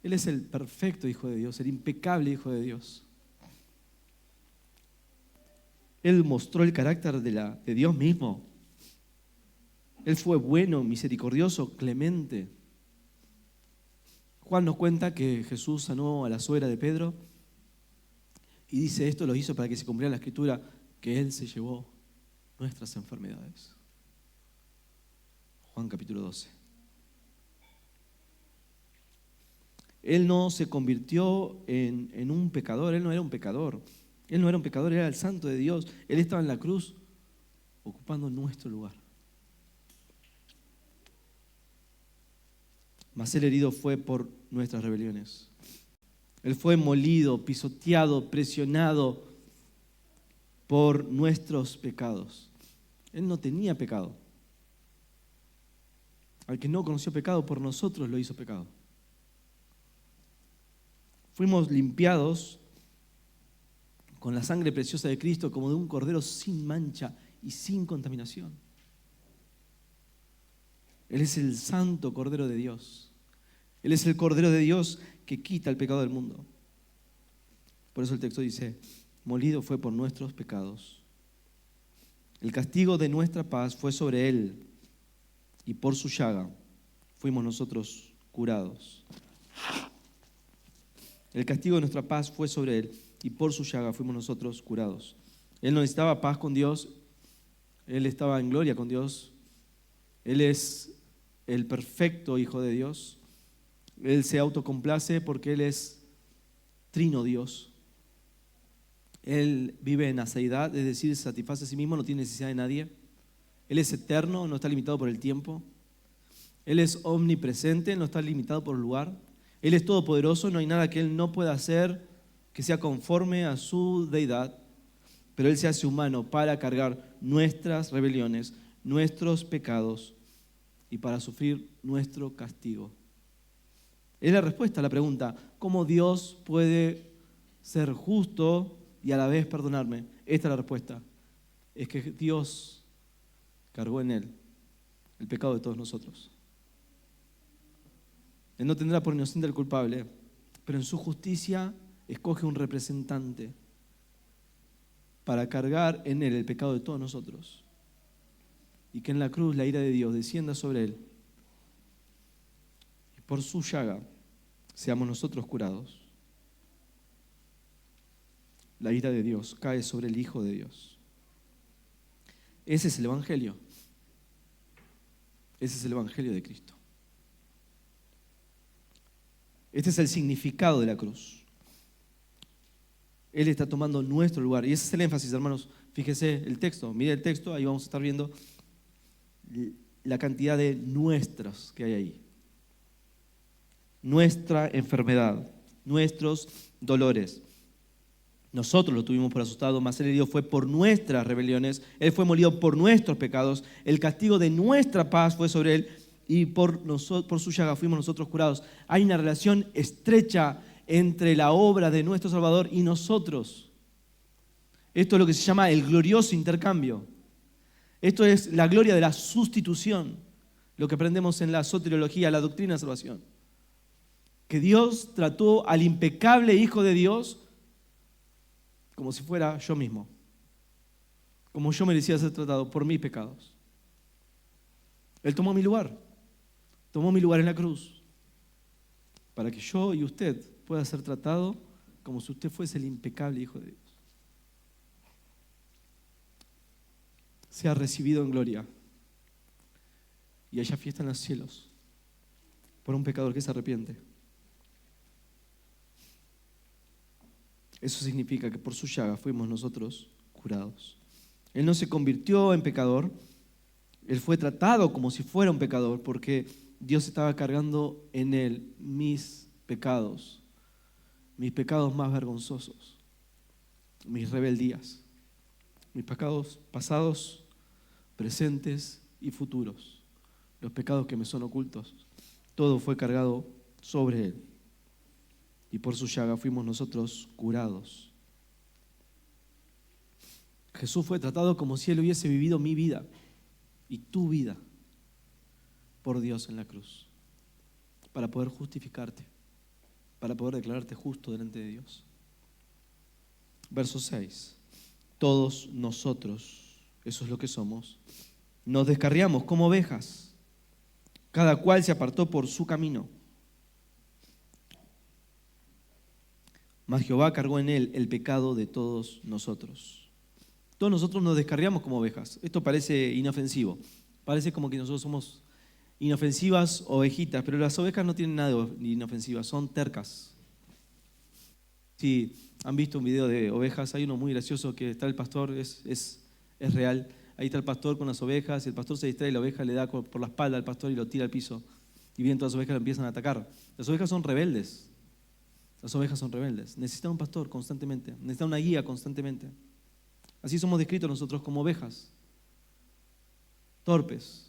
Él es el perfecto Hijo de Dios, el impecable Hijo de Dios. Él mostró el carácter de Dios mismo. Él fue bueno, misericordioso, clemente. Juan nos cuenta que Jesús sanó a la suegra de Pedro y dice, esto lo hizo para que se cumpliera la escritura, que Él se llevó nuestras enfermedades. Juan capítulo 12. Él no se convirtió en un pecador, Él no era un pecador. Él no era un pecador, era el santo de Dios. Él estaba en la cruz ocupando nuestro lugar. Mas Él herido fue por nuestras rebeliones. Él fue molido, pisoteado, presionado por nuestros pecados. Él no tenía pecado. Al que no conoció pecado, por nosotros lo hizo pecado. Fuimos limpiados con la sangre preciosa de Cristo como de un cordero sin mancha y sin contaminación. Él es el santo Cordero de Dios. Él es el Cordero de Dios que quita el pecado del mundo. Por eso el texto dice, molido fue por nuestros pecados. El castigo de nuestra paz fue sobre Él y por su llaga fuimos nosotros curados. El castigo de nuestra paz fue sobre Él y por su llaga fuimos nosotros curados. Él no necesitaba paz con Dios, Él estaba en gloria con Dios. Él es el perfecto Hijo de Dios. Él se autocomplace porque Él es trino Dios. Él vive en aseidad, es decir, se satisface a sí mismo, no tiene necesidad de nadie. Él es eterno, no está limitado por el tiempo. Él es omnipresente, no está limitado por el lugar. Él es todopoderoso, no hay nada que Él no pueda hacer que sea conforme a su deidad, pero Él se hace humano para cargar nuestras rebeliones, nuestros pecados y para sufrir nuestro castigo. Es la respuesta a la pregunta, ¿cómo Dios puede ser justo y a la vez perdonarme? Esta es la respuesta. Es que Dios cargó en Él el pecado de todos nosotros. Él no tendrá por inocente al culpable, pero en su justicia escoge un representante para cargar en Él el pecado de todos nosotros. Y que en la cruz la ira de Dios descienda sobre Él. Y por su llaga seamos nosotros curados. La ira de Dios cae sobre el Hijo de Dios. Ese es el Evangelio. Ese es el Evangelio de Cristo. Este es el significado de la cruz. Él está tomando nuestro lugar. Y ese es el énfasis, hermanos. Fíjese el texto, mire el texto, ahí vamos a estar viendo la cantidad de nuestros que hay ahí. Nuestra enfermedad, nuestros dolores. Nosotros lo tuvimos por asustado, mas Él herido fue por nuestras rebeliones. Él fue molido por nuestros pecados. El castigo de nuestra paz fue sobre Él y por su llaga fuimos nosotros curados. Hay una relación estrecha entre la obra de nuestro Salvador y nosotros. Esto es lo que se llama el glorioso intercambio. Esto es la gloria de la sustitución, lo que aprendemos en la soteriología, la doctrina de salvación. que Dios trató al impecable Hijo de Dios como si fuera yo mismo, como yo merecía ser tratado por mis pecados. Él tomó mi lugar en la cruz, para que yo y usted pueda ser tratado como si usted fuese el impecable Hijo de Dios. Sea recibido en gloria y haya fiesta en los cielos por un pecador que se arrepiente. Eso significa que por su llaga fuimos nosotros curados. Él no se convirtió en pecador, Él fue tratado como si fuera un pecador, porque Dios estaba cargando en Él mis pecados más vergonzosos, mis rebeldías, mis pecados pasados, presentes y futuros, los pecados que me son ocultos. Todo fue cargado sobre Él. Y por su llaga fuimos nosotros curados. Jesús fue tratado como si Él hubiese vivido mi vida y tu vida por Dios en la cruz, para poder justificarte, para poder declararte justo delante de Dios. Verso 6. Todos nosotros, eso es lo que somos, nos descarriamos como ovejas, cada cual se apartó por su camino. Mas Jehová cargó en él el pecado de todos nosotros. Todos nosotros nos descarriamos como ovejas. Esto parece inofensivo. Parece como que nosotros somos inofensivas ovejitas, pero las ovejas no tienen nada de inofensivas, son tercas. Si han visto un video de ovejas, hay uno muy gracioso que está el pastor, es real. Ahí está el pastor con las ovejas, y el pastor se distrae y la oveja le da por la espalda al pastor y lo tira al piso. Y bien, todas las ovejas lo empiezan a atacar. Las ovejas son rebeldes. Las ovejas son rebeldes. Necesitan un pastor constantemente. Necesitan una guía constantemente. Así somos descritos nosotros como ovejas. Torpes,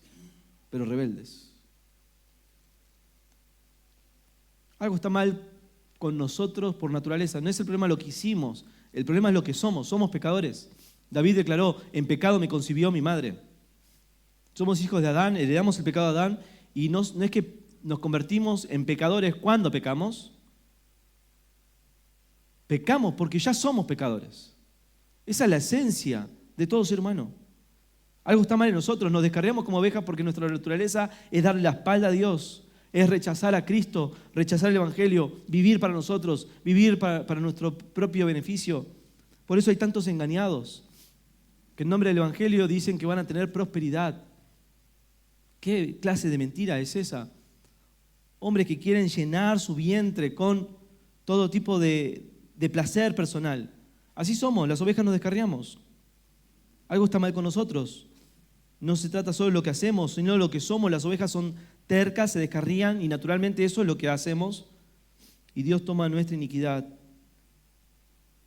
pero rebeldes. Algo está mal con nosotros por naturaleza. No es el problema lo que hicimos. El problema es lo que somos. Somos pecadores. David declaró, en pecado me concibió mi madre. Somos hijos de Adán, heredamos el pecado de Adán. Y no es que nos convertimos en pecadores cuando pecamos. Pecamos porque ya somos pecadores. Esa es la esencia de todo ser humano. Algo está mal en nosotros, nos descarriamos como ovejas porque nuestra naturaleza es darle la espalda a Dios, es rechazar a Cristo, rechazar el Evangelio, vivir para nosotros, vivir para nuestro propio beneficio. Por eso hay tantos engañados que en nombre del Evangelio dicen que van a tener prosperidad. ¿Qué clase de mentira es esa? Hombres que quieren llenar su vientre con todo tipo de placer personal. Así somos, las ovejas nos descarriamos. Algo está mal con nosotros. No se trata solo de lo que hacemos, sino de lo que somos. Las ovejas son tercas, se descarrían y naturalmente eso es lo que hacemos. Y Dios toma nuestra iniquidad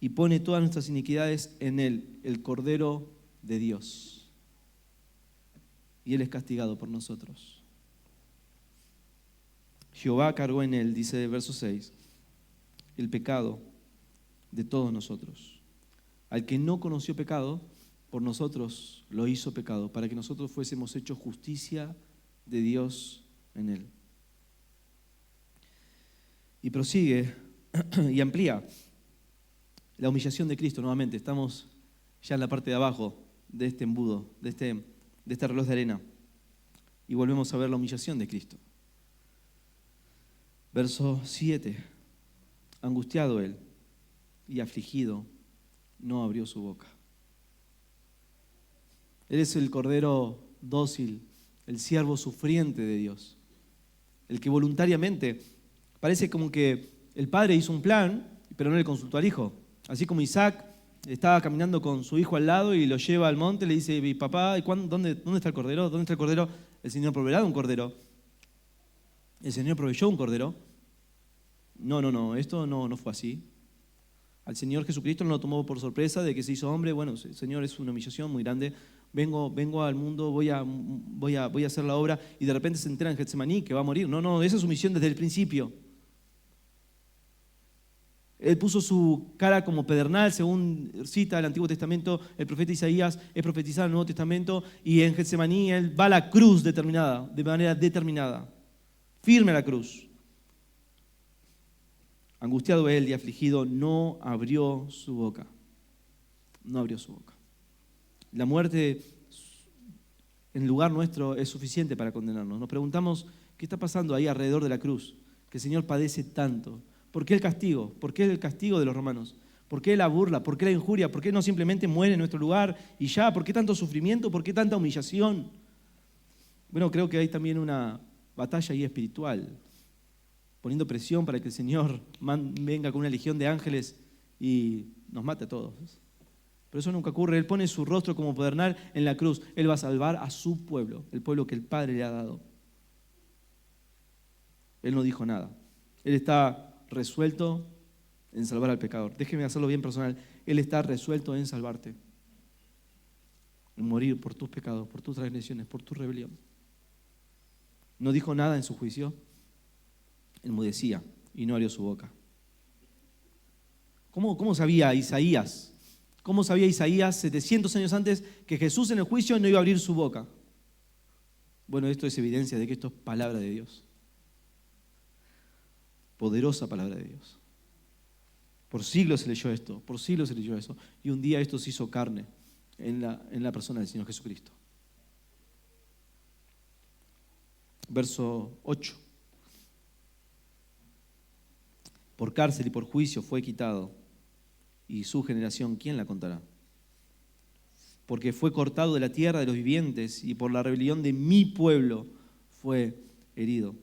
y pone todas nuestras iniquidades en Él, el Cordero de Dios. Y Él es castigado por nosotros. Jehová cargó en Él, dice el verso 6, el pecado de todos nosotros. Al que no conoció pecado, por nosotros lo hizo pecado, para que nosotros fuésemos hechos justicia de Dios en Él. Y prosigue y amplía la humillación de Cristo nuevamente. Estamos ya en la parte de abajo de este embudo, de este reloj de arena. Y volvemos a ver la humillación de Cristo. Verso 7. Angustiado Él y afligido, no abrió su boca. Él es el cordero dócil, el siervo sufriente de Dios, el que voluntariamente, parece como que el padre hizo un plan, pero no le consultó al hijo. Así como Isaac estaba caminando con su hijo al lado y lo lleva al monte, le dice, papá, ¿dónde está el cordero? ¿Dónde está el cordero? El Señor proveerá de un cordero. El Señor proveyó un cordero. No, esto no fue así. Al Señor Jesucristo no lo tomó por sorpresa de que se hizo hombre. Bueno, Señor, es una humillación muy grande. Vengo al mundo, voy a hacer la obra, y de repente se entera en Getsemaní que va a morir. No, esa es su misión desde el principio. Él puso su cara como pedernal, según cita el Antiguo Testamento, el profeta Isaías es profetizado en el Nuevo Testamento, y en Getsemaní él va a la cruz de manera determinada, firme a la cruz. Angustiado él y afligido, no abrió su boca. No abrió su boca. La muerte en lugar nuestro es suficiente para condenarnos. Nos preguntamos qué está pasando ahí alrededor de la cruz, que el Señor padece tanto. ¿Por qué el castigo? ¿Por qué el castigo de los romanos? ¿Por qué la burla? ¿Por qué la injuria? ¿Por qué no simplemente muere en nuestro lugar y ya? ¿Por qué tanto sufrimiento? ¿Por qué tanta humillación? Bueno, creo que hay también una batalla ahí espiritual, poniendo presión para que el Señor venga con una legión de ángeles y nos mate a todos. Pero eso nunca ocurre. Él pone su rostro como pedernal en la cruz. Él va a salvar a su pueblo, el pueblo que el Padre le ha dado. Él no dijo nada. Él está resuelto en salvar al pecador. Déjeme hacerlo bien personal. Él está resuelto en salvarte, en morir por tus pecados, por tus transgresiones, por tu rebelión. No dijo nada en su juicio. Enmudecía y no abrió su boca. ¿Cómo sabía Isaías? ¿Cómo sabía Isaías 700 años antes que Jesús en el juicio no iba a abrir su boca? Bueno, esto es evidencia de que esto es palabra de Dios. Poderosa palabra de Dios. Por siglos se leyó esto, por siglos se leyó eso. Y un día esto se hizo carne en la persona del Señor Jesucristo. Verso 8. Por cárcel y por juicio fue quitado, y su generación, ¿quién la contará? Porque fue cortado de la tierra de los vivientes, y por la rebelión de mi pueblo fue herido.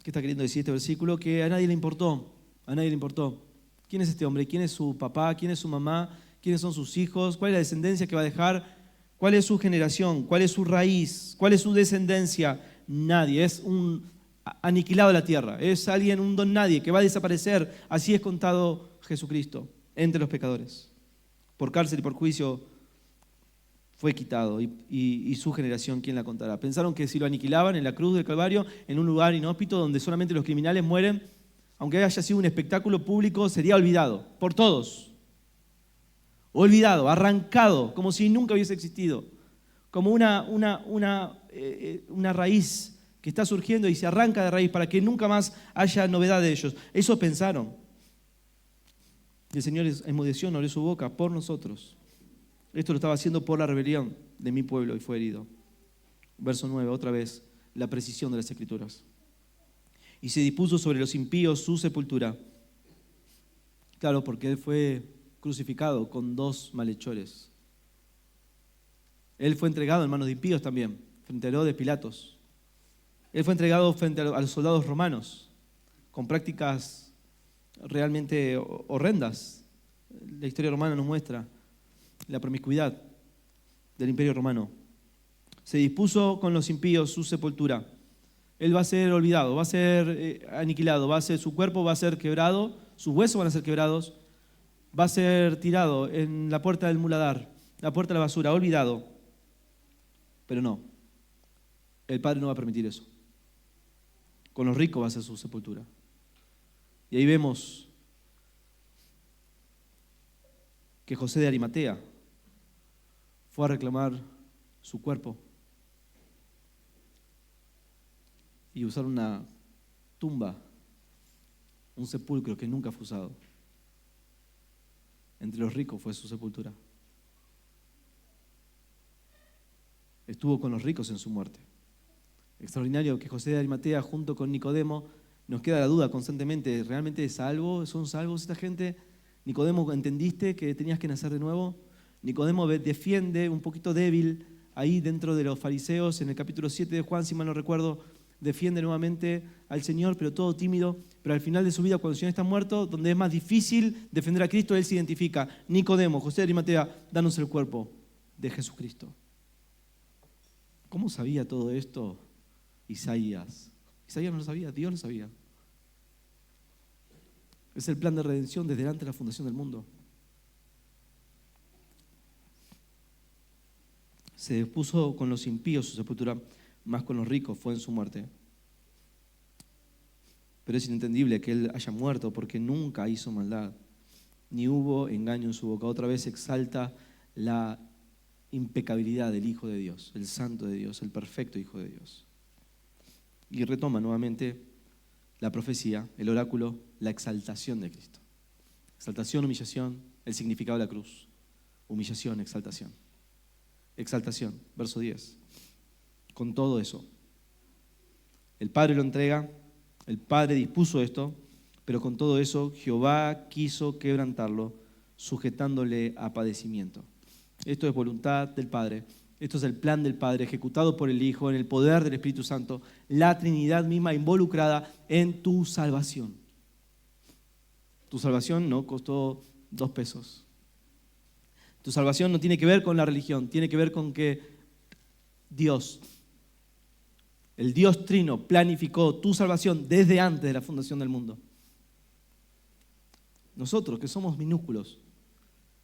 ¿Qué está queriendo decir este versículo? Que a nadie le importó, a nadie le importó. ¿Quién es este hombre? ¿Quién es su papá? ¿Quién es su mamá? ¿Quiénes son sus hijos? ¿Cuál es la descendencia que va a dejar? ¿Cuál es su generación? ¿Cuál es su raíz? ¿Cuál es su descendencia? Nadie, es un aniquilado de la tierra, es alguien, un don nadie que va a desaparecer. Así es contado Jesucristo entre los pecadores. Por cárcel y por juicio fue quitado, y su generación, ¿quién la contará? Pensaron que si lo aniquilaban en la cruz del Calvario, en un lugar inhóspito donde solamente los criminales mueren, aunque haya sido un espectáculo público, sería olvidado por todos. Olvidado, arrancado, como si nunca hubiese existido. Como una raíz que está surgiendo y se arranca de raíz para que nunca más haya novedad de ellos. Eso pensaron. Y el Señor enmudeció, no abrió su boca por nosotros. Esto lo estaba haciendo por la rebelión de mi pueblo y fue herido. Verso 9, otra vez, la precisión de las Escrituras. Y se dispuso sobre los impíos su sepultura. Claro, porque Él fue crucificado con dos malhechores. Él fue entregado en manos de impíos también, frente a Herodes, Pilatos. Él fue entregado frente a los soldados romanos, con prácticas realmente horrendas. La historia romana nos muestra la promiscuidad del Imperio Romano. Se dispuso con los impíos su sepultura. Él va a ser olvidado, va a ser aniquilado, su cuerpo va a ser quebrado, sus huesos van a ser quebrados, va a ser tirado en la puerta del muladar, la puerta de la basura, olvidado. Pero no, el Padre no va a permitir eso. Con los ricos va a ser su sepultura. Y ahí vemos que José de Arimatea fue a reclamar su cuerpo y usar una tumba, un sepulcro que nunca fue usado. Entre los ricos fue su sepultura. Estuvo con los ricos en su muerte. Extraordinario que José de Arimatea junto con Nicodemo, nos queda la duda constantemente, ¿realmente es salvo? ¿Son salvos esta gente? Nicodemo, ¿entendiste que tenías que nacer de nuevo? Nicodemo defiende, un poquito débil, ahí dentro de los fariseos, en el capítulo 7 de Juan, si mal no recuerdo, defiende nuevamente al Señor, pero todo tímido. Pero al final de su vida, cuando el Señor está muerto, donde es más difícil defender a Cristo, él se identifica. Nicodemo, José de Arimatea, danos el cuerpo de Jesucristo. ¿Cómo sabía todo esto Isaías? Isaías no lo sabía, Dios lo sabía. Es el plan de redención desde antes de la fundación del mundo. Se dispuso con los impíos su sepultura, más con los ricos fue en su muerte. Pero es inentendible que él haya muerto porque nunca hizo maldad, ni hubo engaño en su boca. Otra vez exalta la impecabilidad del Hijo de Dios, el Santo de Dios, el perfecto Hijo de Dios. Y retoma nuevamente la profecía, el oráculo la exaltación de Cristo. Exaltación, humillación, el significado de la cruz. Humillación, exaltación. Exaltación, verso 10. Con todo eso, el Padre lo entrega, el Padre dispuso esto, pero con todo eso Jehová quiso quebrantarlo, sujetándole a padecimiento. Esto es voluntad del Padre. Esto es el plan del Padre, ejecutado por el Hijo, en el poder del Espíritu Santo, la Trinidad misma involucrada en tu salvación. Tu salvación no costó 2 pesos. Tu salvación no tiene que ver con la religión, tiene que ver con que Dios, el Dios Trino, planificó tu salvación desde antes de la fundación del mundo. Nosotros, que somos minúsculos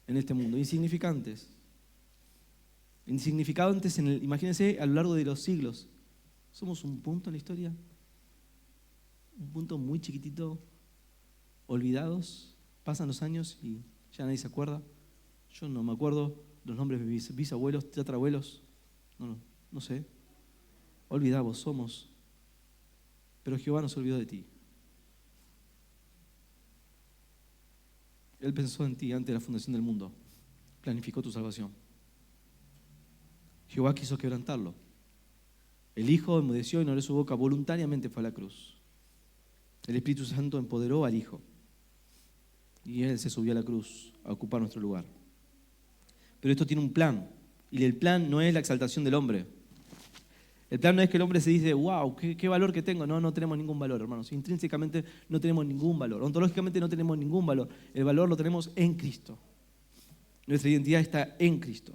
en este mundo, insignificantes, imagínense a lo largo de los siglos, somos un punto en la historia, un punto muy chiquitito, olvidados, pasan los años y ya nadie se acuerda. Yo no me acuerdo los nombres de mis bisabuelos, tatarabuelos, no sé, olvidados somos, pero Jehová no se olvidó de ti. Él pensó en ti antes de la fundación del mundo, planificó tu salvación. Jehová quiso quebrantarlo. El Hijo enmudeció y no abrió su boca, voluntariamente fue a la cruz. El Espíritu Santo empoderó al Hijo y Él se subió a la cruz a ocupar nuestro lugar. Pero esto tiene un plan, y el plan no es la exaltación del hombre. El plan no es que el hombre se dice, wow, qué valor que tengo. No tenemos ningún valor, hermanos. Intrínsecamente no tenemos ningún valor. Ontológicamente no tenemos ningún valor. El valor lo tenemos en Cristo. Nuestra identidad está en Cristo.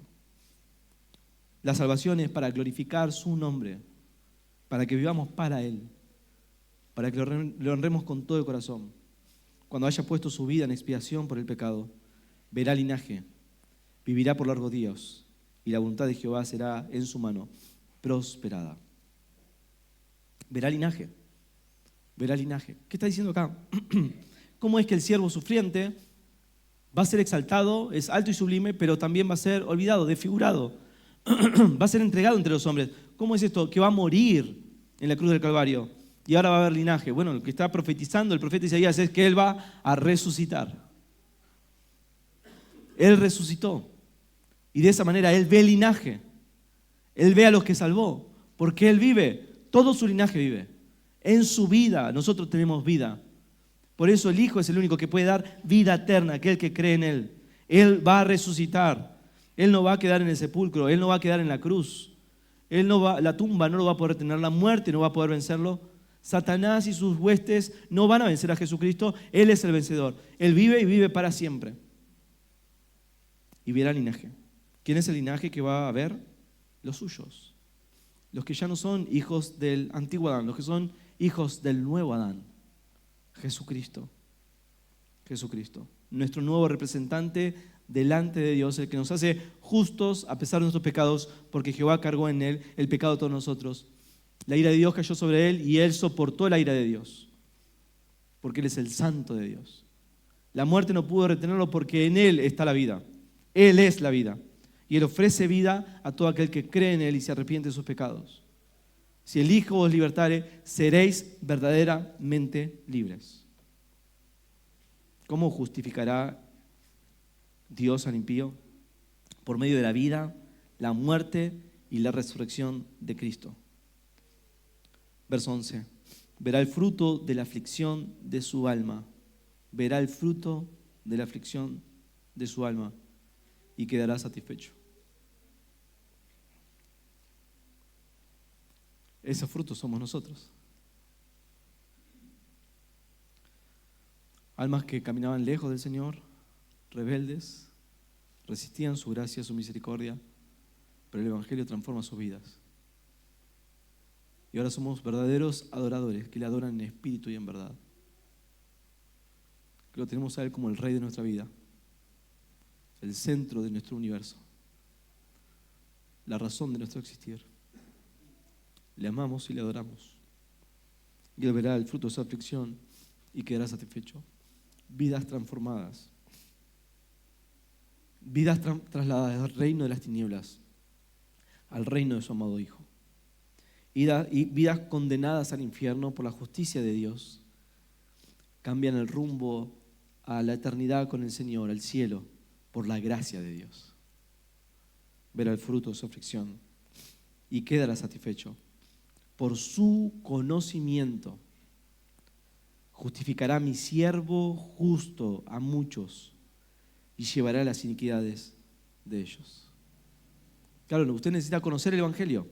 La salvación es para glorificar su nombre, para que vivamos para Él, para que lo honremos con todo el corazón. Cuando haya puesto su vida en expiación por el pecado, verá linaje, vivirá por largos días, y la voluntad de Jehová será en su mano prosperada. Verá linaje, verá linaje. ¿Qué está diciendo acá? ¿Cómo es que el siervo sufriente va a ser exaltado, es alto y sublime, pero también va a ser olvidado, desfigurado? Va a ser entregado entre los hombres. ¿Cómo es esto? Que va a morir en la cruz del Calvario y ahora va a haber linaje. Bueno, lo que está profetizando el profeta Isaías es que Él va a resucitar. Él resucitó y de esa manera Él ve linaje. Él ve a los que salvó, porque Él vive, todo su linaje vive. En su vida nosotros tenemos vida. Por eso el Hijo es el único que puede dar vida eterna, aquel que cree en Él. Él va a resucitar. Él no va a quedar en el sepulcro, Él no va a quedar en la cruz. La tumba no lo va a poder tener, la muerte no va a poder vencerlo. Satanás y sus huestes no van a vencer a Jesucristo. Él es el vencedor. Él vive y vive para siempre. Y verá linaje. ¿Quién es el linaje que va a haber? Los suyos. Los que ya no son hijos del antiguo Adán, los que son hijos del nuevo Adán. Jesucristo. Jesucristo. Nuestro nuevo representante delante de Dios, el que nos hace justos a pesar de nuestros pecados, porque Jehová cargó en Él el pecado de todos nosotros. La ira de Dios cayó sobre Él y Él soportó la ira de Dios, porque Él es el santo de Dios. La muerte no pudo retenerlo porque en Él está la vida. Él es la vida. Y Él ofrece vida a todo aquel que cree en Él y se arrepiente de sus pecados. Si el Hijo os libertare, seréis verdaderamente libres. ¿Cómo justificará Dios al impío? Por medio de la vida, la muerte y la resurrección de Cristo. Verso 11. Verá el fruto de la aflicción de su alma. Verá el fruto de la aflicción de su alma y quedará satisfecho. Esos frutos somos nosotros. Almas que caminaban lejos del Señor, rebeldes, resistían su gracia, su misericordia, pero el Evangelio transforma sus vidas. Y ahora somos verdaderos adoradores que le adoran en espíritu y en verdad. Que lo tenemos a Él como el Rey de nuestra vida, el centro de nuestro universo, la razón de nuestro existir. Le amamos y le adoramos. Y Él verá el fruto de su aflicción y quedará satisfecho. Vidas transformadas. Vidas trasladadas del reino de las tinieblas al reino de su amado Hijo. Y vidas condenadas al infierno por la justicia de Dios. cambian el rumbo a la eternidad con el Señor, al cielo, por la gracia de Dios. Verá el fruto de su aflicción y quedará satisfecho. Por su conocimiento justificará mi siervo justo a muchos y llevará las iniquidades de ellos. Claro, usted necesita conocer el Evangelio.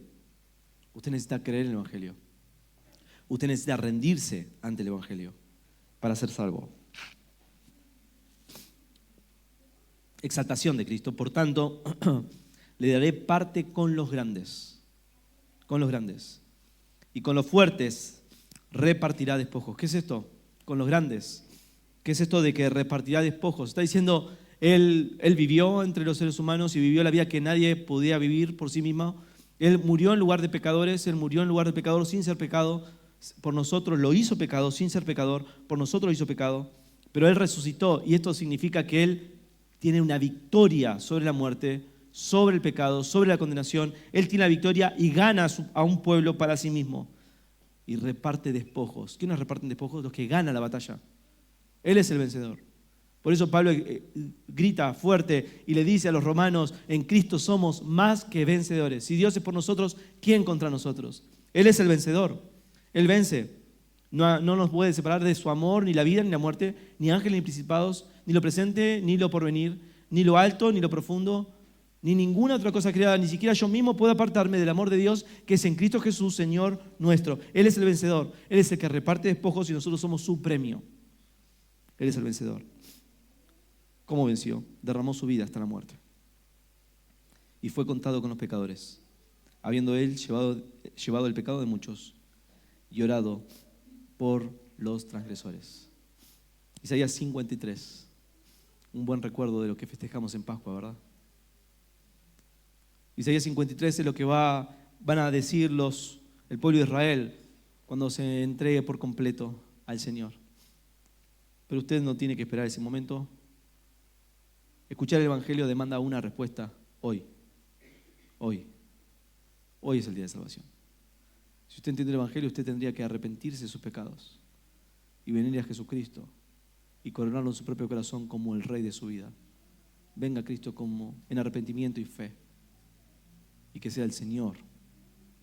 Usted necesita creer en el Evangelio. Usted necesita rendirse ante el Evangelio para ser salvo. Exaltación de Cristo. Por tanto, le daré parte con los grandes. Con los grandes. Y con los fuertes repartirá despojos. ¿Qué es esto? Con los grandes. ¿Qué es esto de que repartirá despojos? Está diciendo, él vivió entre los seres humanos y vivió la vida que nadie podía vivir por sí mismo. Él murió en lugar de pecadores, Él murió en lugar de pecador sin ser pecado. Por nosotros lo hizo pecado sin ser pecador, por nosotros lo hizo pecado. Pero Él resucitó y esto significa que Él tiene una victoria sobre la muerte, sobre el pecado, sobre la condenación. Él tiene la victoria y gana a un pueblo para sí mismo. Y reparte despojos. ¿Quiénes reparten despojos? Los que ganan la batalla. Él es el vencedor. Por eso Pablo grita fuerte y le dice a los romanos, en Cristo somos más que vencedores. Si Dios es por nosotros, ¿quién contra nosotros? Él es el vencedor. Él vence. No nos puede separar de su amor, ni la vida, ni la muerte, ni ángeles, ni principados, ni lo presente, ni lo porvenir, ni lo alto, ni lo profundo, ni ninguna otra cosa creada, ni siquiera yo mismo puedo apartarme del amor de Dios que es en Cristo Jesús, Señor nuestro. Él es el vencedor. Él es el que reparte despojos y nosotros somos su premio. Él es el vencedor. ¿Cómo venció? Derramó su vida hasta la muerte. Y fue contado con los pecadores, habiendo Él llevado el pecado de muchos y orado por los transgresores. Isaías 53, un buen recuerdo de lo que festejamos en Pascua, ¿verdad? Isaías 53 es lo que van a decir el pueblo de Israel cuando se entregue por completo al Señor. Pero usted no tiene que esperar ese momento. Escuchar el Evangelio demanda una respuesta hoy. Hoy. Hoy es el día de salvación. Si usted entiende el Evangelio, usted tendría que arrepentirse de sus pecados y venir a Jesucristo y coronarlo en su propio corazón como el Rey de su vida. Venga a Cristo como en arrepentimiento y fe y que sea el Señor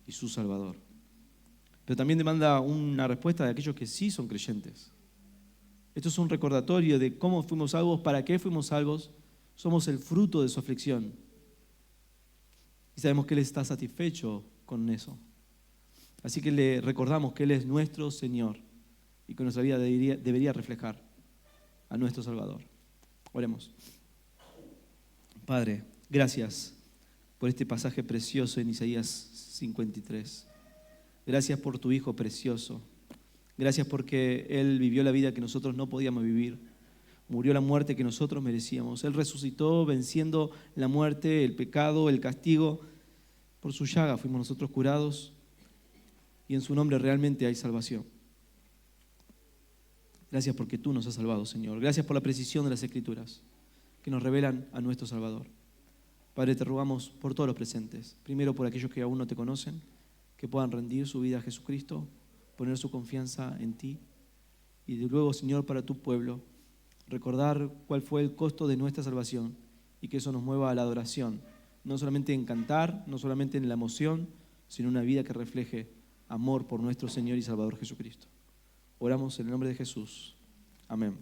y su Salvador. Pero también demanda una respuesta de aquellos que sí son creyentes. Esto es un recordatorio de cómo fuimos salvos, para qué fuimos salvos. Somos el fruto de su aflicción. Y sabemos que Él está satisfecho con eso. Así que le recordamos que Él es nuestro Señor y que nuestra vida debería reflejar a nuestro Salvador. Oremos. Padre, gracias por este pasaje precioso en Isaías 53. Gracias por tu Hijo precioso. Gracias porque Él vivió la vida que nosotros no podíamos vivir. Murió la muerte que nosotros merecíamos. Él resucitó venciendo la muerte, el pecado, el castigo. Por su llaga fuimos nosotros curados y en su nombre realmente hay salvación. Gracias porque tú nos has salvado, Señor. Gracias por la precisión de las Escrituras que nos revelan a nuestro Salvador. Padre, te rogamos por todos los presentes. Primero por aquellos que aún no te conocen, que puedan rendir su vida a Jesucristo, poner su confianza en ti. Y de luego, Señor, para tu pueblo, recordar cuál fue el costo de nuestra salvación y que eso nos mueva a la adoración, no solamente en cantar, no solamente en la emoción, sino una vida que refleje amor por nuestro Señor y Salvador Jesucristo. Oramos en el nombre de Jesús. Amén.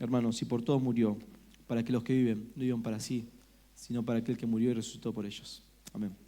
Hermanos, si por todos murió, para que los que viven no vivan para sí, sino para aquel que murió y resucitó por ellos. Amén.